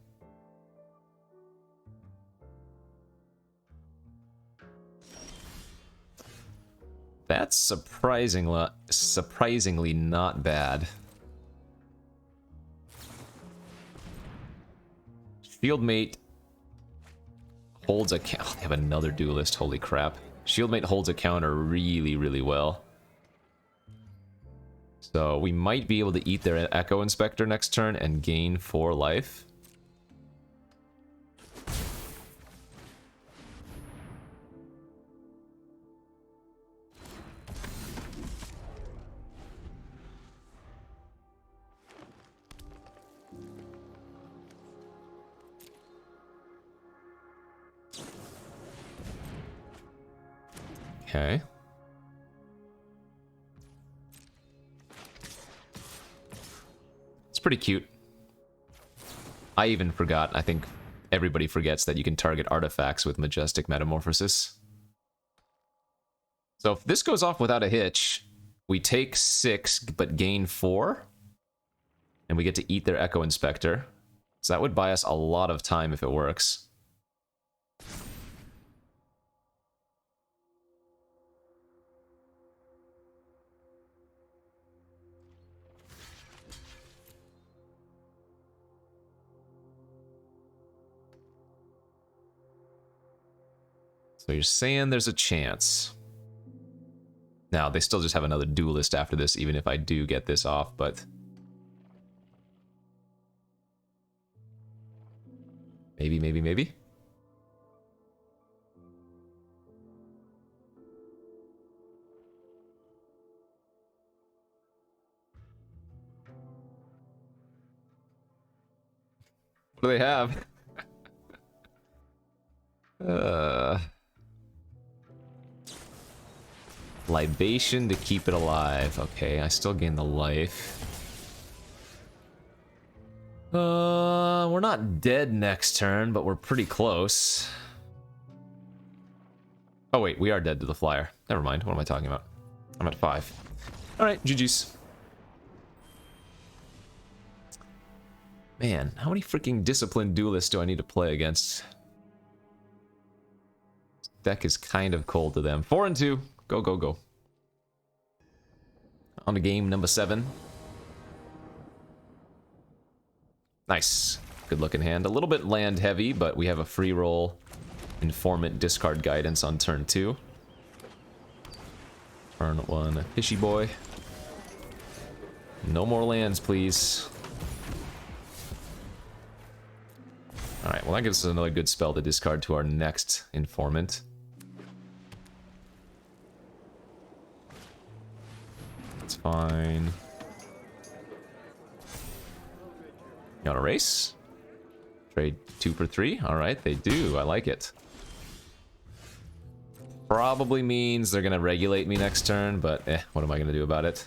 That's surprisingly not bad. Shieldmate holds a counter. Oh, they have another duelist, holy crap. Shieldmate holds a counter really, really well. So we might be able to eat their Echo Inspector next turn and gain 4 life. Okay. It's pretty cute. I even forgot, I think everybody forgets that you can target artifacts with Majestic Metamorphosis. So if this goes off without a hitch, we take 6 but gain 4. And we get to eat their Echo Inspector. So that would buy us a lot of time if it works. So you're saying there's a chance. Now, they still just have another duelist after this, even if I do get this off, but... Maybe, maybe, maybe? What do they have? Libation to keep it alive. Okay, I still gain the life. We're not dead next turn, but we're pretty close. Oh wait, we are dead to the flyer. Never mind, what am I talking about? I'm at 5. Alright, GG's. Man, how many freaking disciplined duelists do I need to play against deck is kind of cold to them. 4 and 2. Go, go, go. On to game number 7. Nice. Good looking hand. A little bit land heavy, but we have a free roll informant discard guidance on turn 2. Turn 1, Fishy Boy. No more lands, please. Alright, well that gives us another good spell to discard to our next informant. That's fine. You want a race? Trade 2 for 3? Alright, they do. I like it. Probably means they're gonna regulate me next turn, but what am I gonna do about it?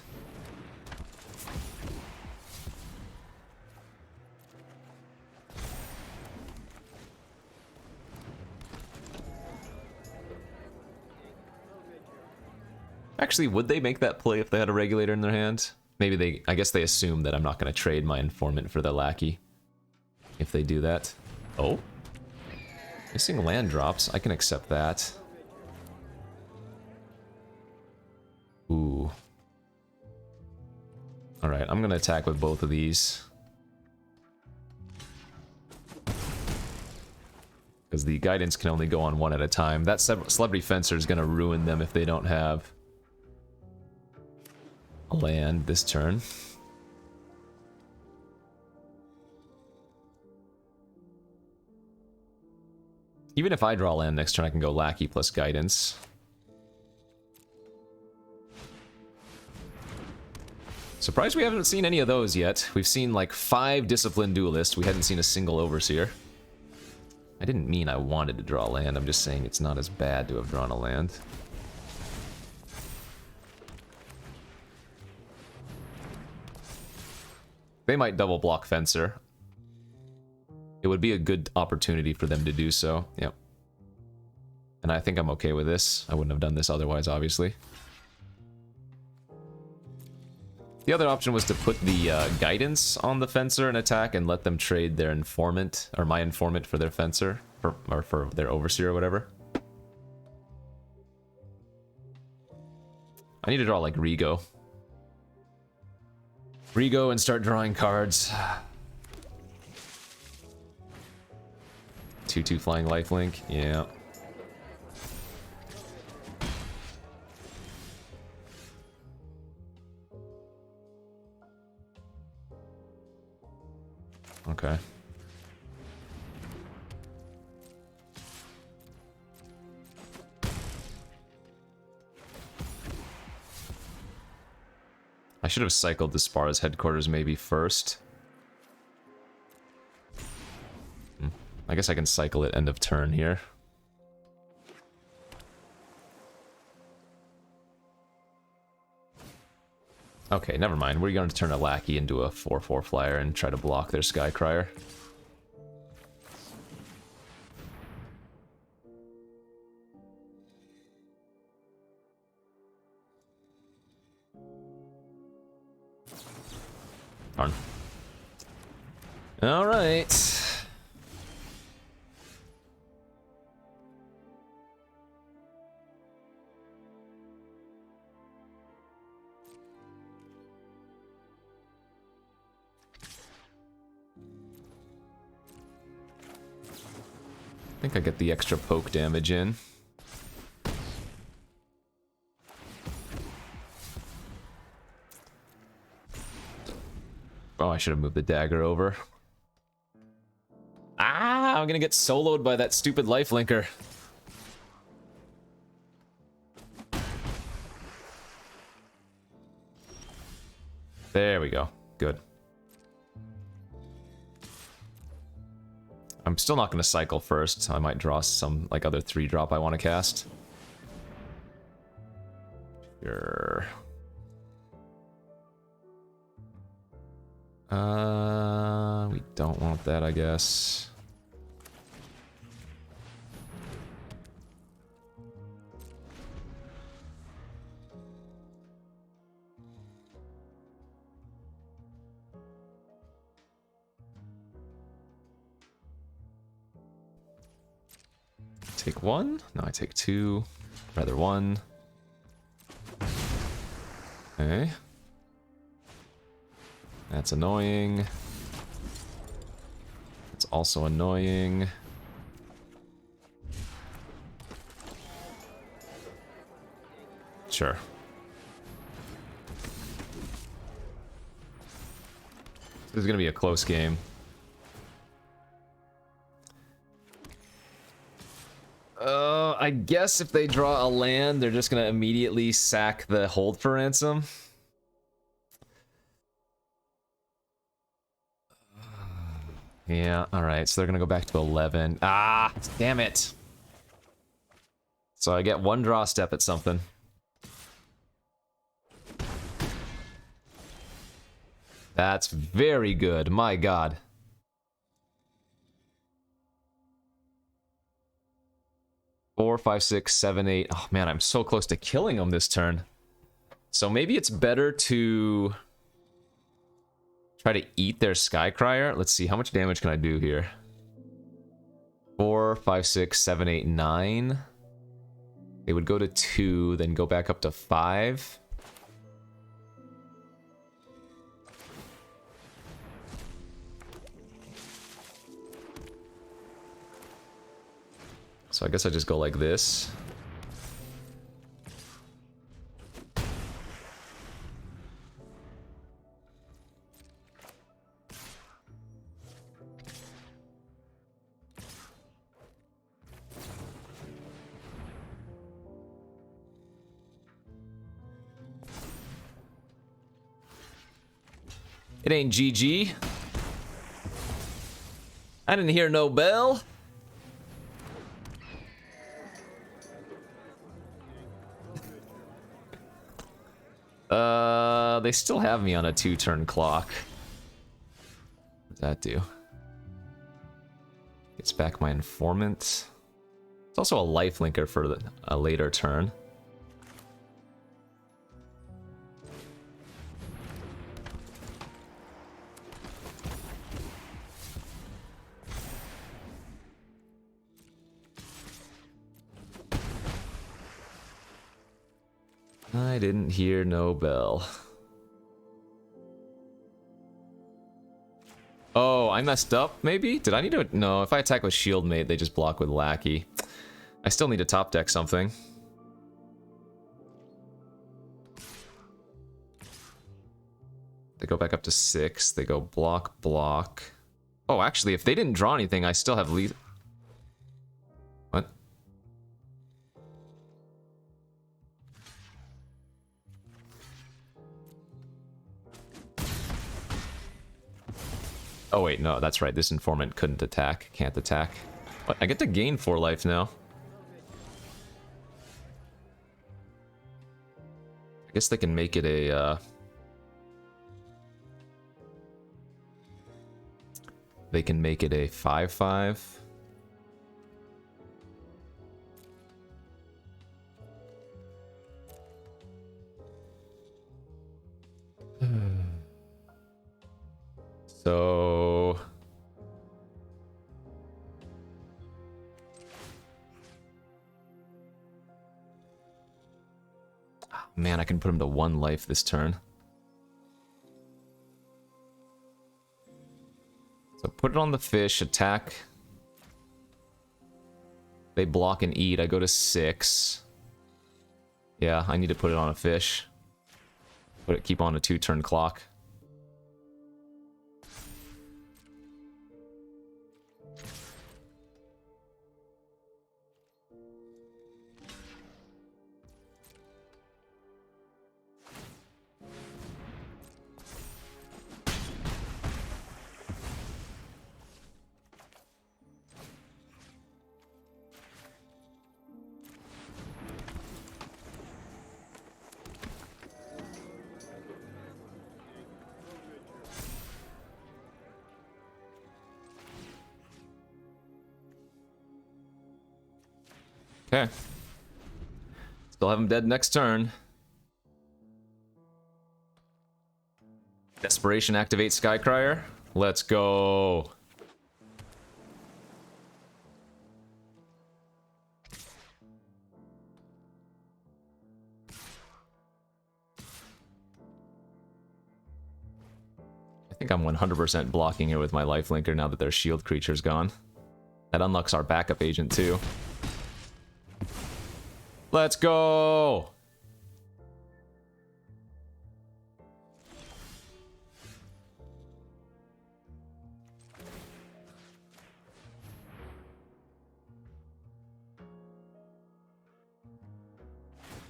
Actually, would they make that play if they had a regulator in their hand? Maybe they... I guess they assume that I'm not going to trade my informant for the lackey. If they do that. Oh? Missing land drops. I can accept that. Ooh. Alright, I'm going to attack with both of these. Because the guidance can only go on one at a time. That Celebrity Fencer is going to ruin them if they don't have a land this turn. Even if I draw land next turn, I can go Lackey plus Guidance. Surprised we haven't seen any of those yet. We've seen like 5 Disciplined Duelists. We hadn't seen a single Overseer. I didn't mean I wanted to draw land. I'm just saying it's not as bad to have drawn a land. They might double block Fencer. It would be a good opportunity for them to do so. Yep. And I think I'm okay with this. I wouldn't have done this otherwise, obviously. The other option was to put the guidance on the Fencer and attack and let them trade their informant, or my informant for their Fencer, or for their Overseer or whatever. I need to draw like Rigo. Rigo and start drawing cards. 2/2 flying lifelink, yeah. Okay. I should have cycled Despara's headquarters maybe first. I guess I can cycle it end of turn here. Okay, never mind. We're going to turn a Lackey into a 4/4 flyer and try to block their Skycrier. Darn. Alright. I think I get the extra poke damage in. Oh, I should have moved the dagger over. Ah, I'm gonna get soloed by that stupid lifelinker. There we go. Good. I'm still not going to cycle first. I might draw some, like, other 3-drop I want to cast. Sure. We don't want that, I guess. take one? No, I take two. Rather one. Okay. That's annoying. It's also annoying. Sure. This is gonna be a close game. I guess if they draw a land, they're just gonna immediately sack the hold for ransom. Yeah, alright, so they're gonna go back to 11. Ah, damn it! So I get one draw step at something. That's very good, my god. Four, five, six, seven, eight. Oh man, I'm so close to killing them this turn. So maybe it's better to try to eat their Skycrier. Let's see, how much damage can I do here? 4, 5, 6, 7, 8, 9. They would go to 2, then go back up to 5. So I guess I just go like this. It ain't GG. I didn't hear no bell. They still have me on a 2-turn clock. What does that do? Gets back my informant. It's also a lifelinker for a later turn. I didn't hear no bell. Oh, I messed up, maybe? Did I need to... No, if I attack with Shield Mate, they just block with Lackey. I still need to top deck something. They go back up to 6. They go block, block. Oh, actually, if they didn't draw anything, I still have lead... What? Oh wait, no, that's right. This informant couldn't attack. Can't attack. What? I get to gain 4 life now. I guess they can make it a, They can make it a 5/5. So... Oh, man, I can put him to 1 life this turn. So put it on the fish, attack. They block and eat, I go to 6. Yeah, I need to put it on a fish. Put it, keep on a 2-turn clock. Okay. Still have him dead next turn. Desperation activate Skycrier. Let's go. think I'm 100% blocking here with my lifelinker now that their shield creature's gone. That unlocks our backup agent too. Let's go!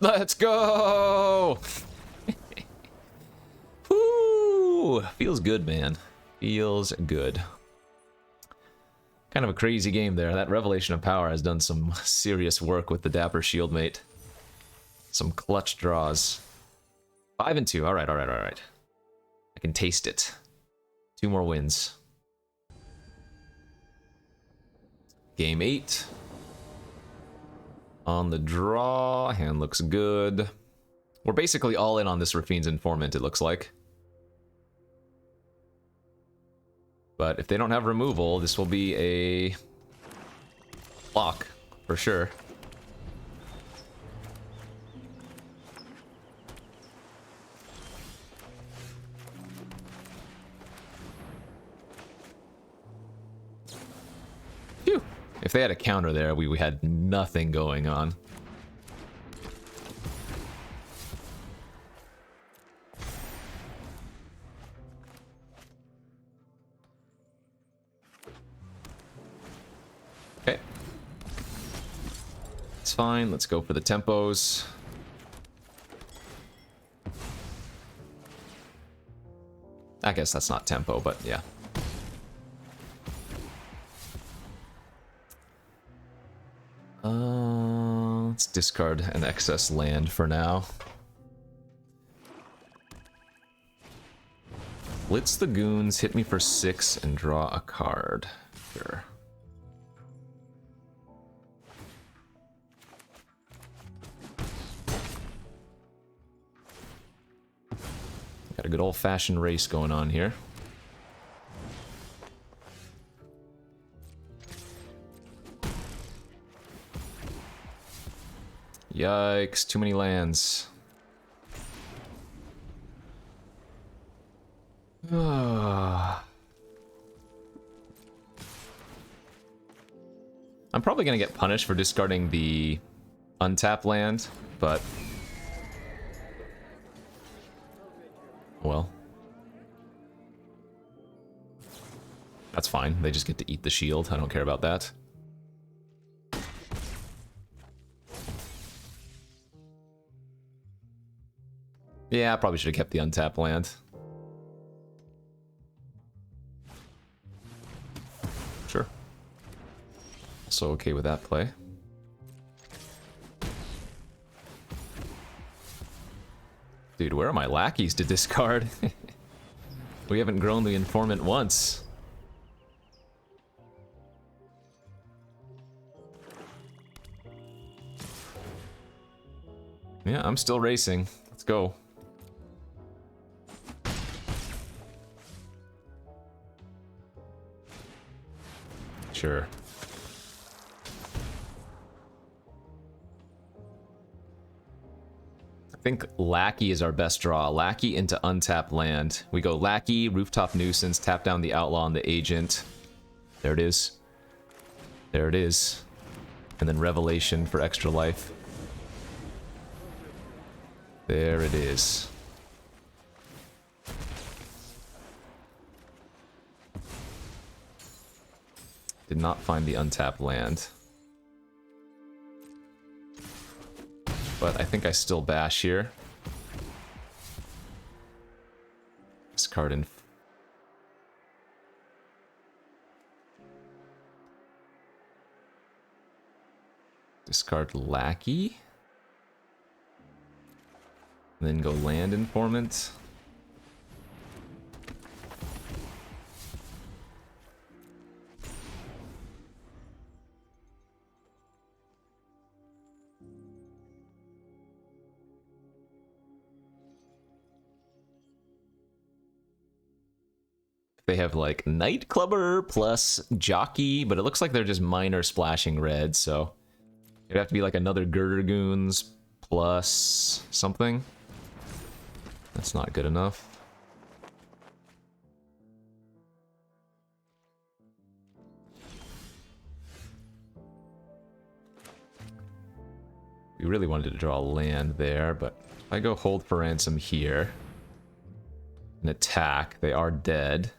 Let's go! Woo! Feels good, man. Feels good. Kind of a crazy game there. That Revelation of Power has done some serious work with the Dapper Shieldmate. Some clutch draws. 5 and 2. Alright, alright, alright. I can taste it. 2 more wins. Game 8. On the draw. Hand looks good. We're basically all in on this Rafine's Informant, it looks like. But if they don't have removal, this will be a block, for sure. Phew. If they had a counter there, we had nothing going on. Okay. It's fine. Let's go for the tempos. I guess that's not tempo, but yeah. Let's discard an excess land for now. Blitz the goons, hit me for 6, and draw a card. Sure. Got a good old-fashioned race going on here. Yikes, too many lands. I'm probably gonna get punished for discarding the untap land, but... well. That's fine, they just get to eat the shield, I don't care about that. Yeah, I probably should have kept the untap land. Sure. Also okay with that play. Dude, where are my lackeys to discard? We haven't grown the informant once. Yeah, I'm still racing. Let's go. Sure. I think Lackey is our best draw. Lackey into untapped land. We go Lackey, Rooftop Nuisance, tap down the Outlaw and the Agent. There it is. There it is. And then Revelation for extra life. There it is. Did not find the untapped land. But I think I still bash here. Discard in. Discard Lackey. And then go Land Informant. They have like Nightclubber plus Jockey, but it looks like they're just minor splashing red, so it'd have to be like another Girder Goons plus something. That's not good enough. We really wanted to draw land there, but if I go hold for ransom here and attack, they are dead.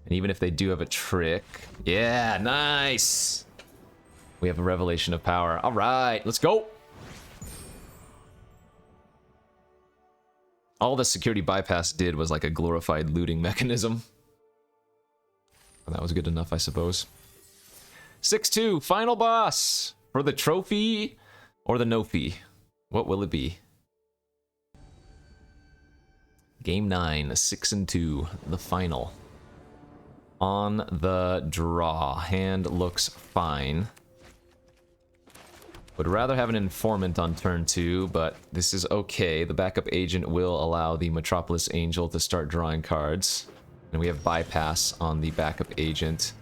And even if they do have a trick... Yeah, nice! We have a revelation of power. Alright, let's go! All the security bypass did was like a glorified looting mechanism. And that was good enough, I suppose. 6-2, final boss! For the trophy or the no fee? What will it be? Game 9, 6-2, the final. On the draw. Hand looks fine. Would rather have an informant on turn 2, but this is okay. The backup agent will allow the Metropolis Angel to start drawing cards. And we have bypass on the backup agent.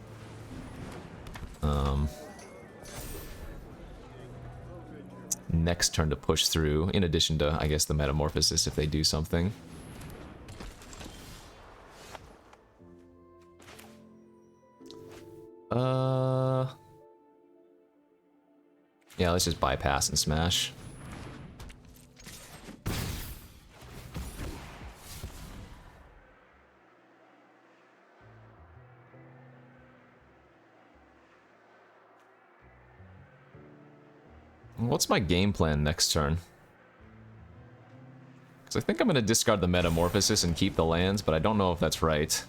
Next turn to push through, in addition to, I guess, the Metamorphosis if they do something. Yeah, let's just bypass and smash. What's my game plan next turn? Because I think I'm going to discard the Metamorphosis and keep the lands, but I don't know if that's right.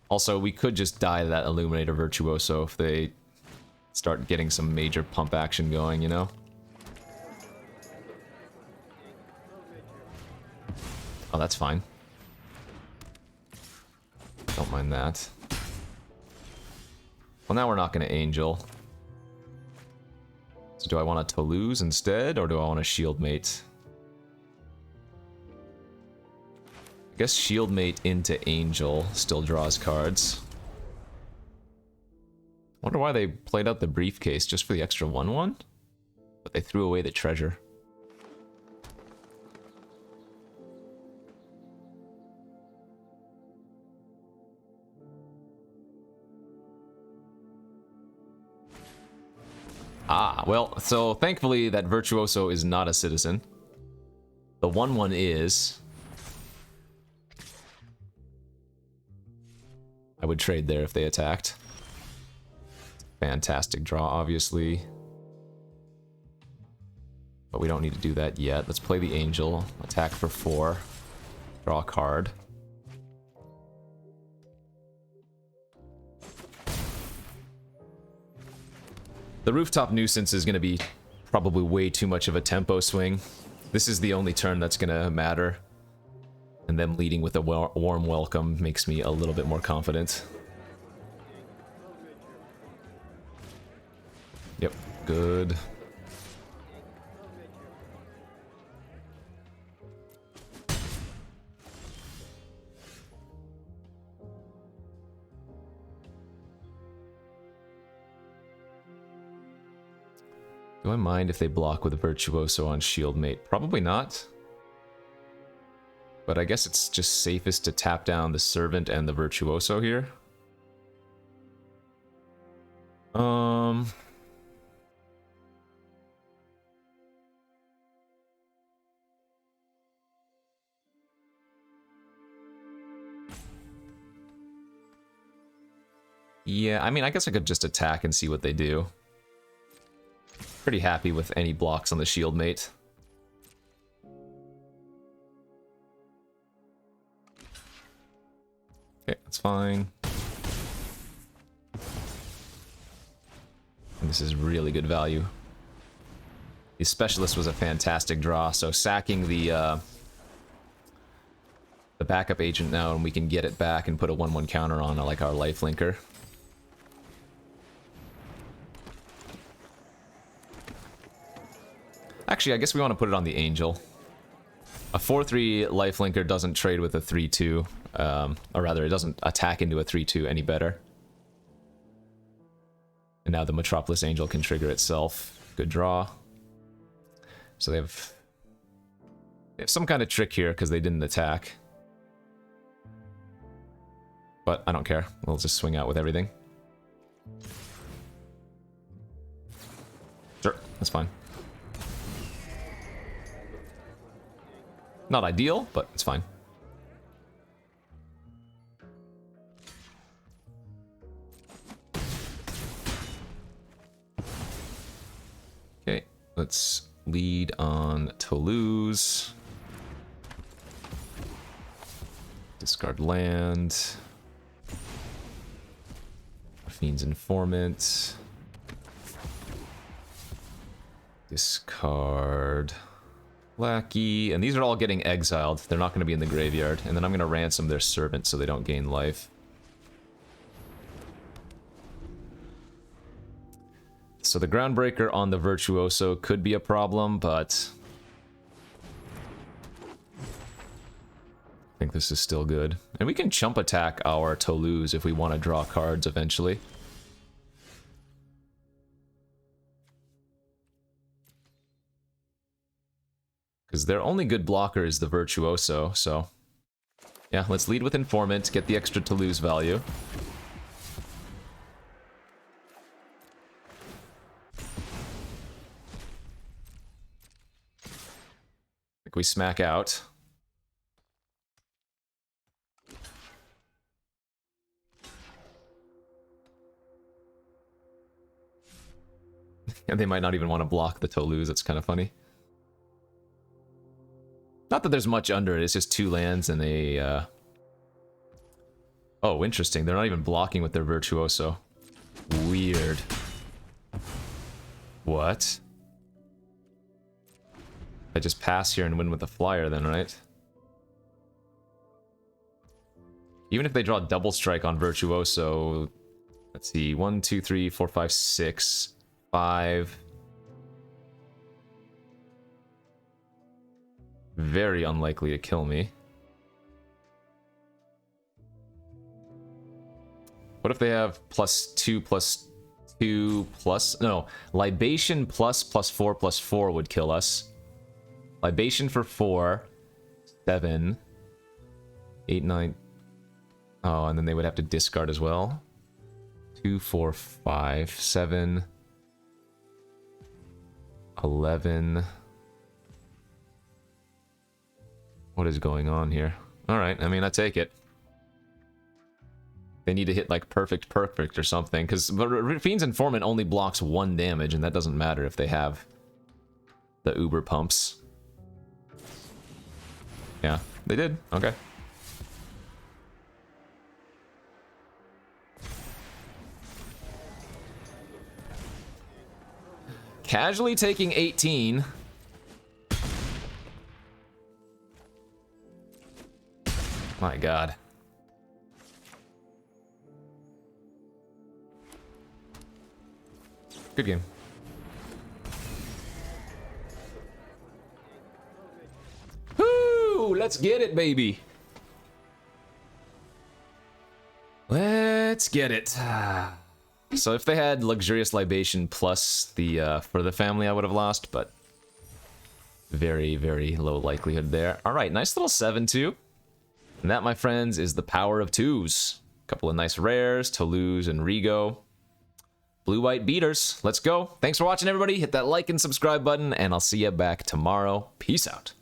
Also, we could just die that Illuminator Virtuoso if they start getting some major pump action going, you know? Oh, that's fine. Don't mind that. Well, now we're not going to Angel. So do I want to Toulouse instead, or do I want to Shieldmate? I guess Shieldmate into Angel still draws cards. Wonder why they played out the briefcase, just for the extra 1/1? But they threw away the treasure. Ah, well, so thankfully that Virtuoso is not a citizen. The 1/1 is. I would trade there if they attacked. Fantastic draw, obviously. But we don't need to do that yet. Let's play the Angel. Attack for 4. Draw a card. The Rooftop Nuisance is going to be probably way too much of a tempo swing. This is the only turn that's going to matter. And them leading with a warm welcome makes me a little bit more confident. Yep, good. Do I mind if they block with a Virtuoso on Shieldmate? Probably not. But I guess it's just safest to tap down the Servant and the Virtuoso here. Yeah, I mean, I guess I could just attack and see what they do. Pretty happy with any blocks on the Shieldmate. Okay, that's fine. And this is really good value. The Specialist was a fantastic draw, so sacking the backup agent now, and we can get it back and put a 1/1 counter on like our lifelinker. Actually, I guess we want to put it on the Angel. A 4/3 lifelinker doesn't trade with a 3/2, or rather, it doesn't attack into a 3/2 any better. And now the Metropolis Angel can trigger itself. Good draw. So they have some kind of trick here because they didn't attack. But I don't care. We'll just swing out with everything. That's fine. Not ideal, but it's fine. Okay, let's lead on Toulouse. Discard land. Fiend's Informant. Discard Lackey. And these are all getting exiled. They're not going to be in the graveyard. And then I'm going to ransom their servant so they don't gain life. So the Groundbreaker on the Virtuoso could be a problem, but I think this is still good. And we can chump attack our Toulouse if we want to draw cards eventually. Because their only good blocker is the Virtuoso, so yeah, let's lead with Informant, get the extra Toulouse value. Like we smack out. And they might not even want to block the Toulouse, it's kind of funny. Not that there's much under it, it's just 2 lands and a... Oh, interesting, they're not even blocking with their Virtuoso. Weird. What? I just pass here and win with the flyer then, right? Even if they draw double strike on Virtuoso... Let's see, 1, 2, 3, 4, 5, 6, 5... Very unlikely to kill me. What if they have +2/+2 plus... No, Libation ++4/+4 would kill us. Libation for 4, 7, 8, 9... Oh, and then they would have to discard as well. 2, 4, 5, 7, 11... What is going on here? Alright, I mean, I take it. They need to hit, like, perfect or something, because Fiend's Informant only blocks 1 damage, and that doesn't matter if they have the Uber pumps. Yeah, they did. Okay. Casually taking 18... My god. Good game. Woo! Let's get it, baby. Let's get it. So if they had Luxurious Libation plus the for the family, I would have lost, but very, very low likelihood there. All right, nice little 7-2. And that, my friends, is the power of 2s. A couple of nice rares, Toulouse and Rigo. Blue-white beaters. Let's go. Thanks for watching, everybody. Hit that like and subscribe button, and I'll see you back tomorrow. Peace out.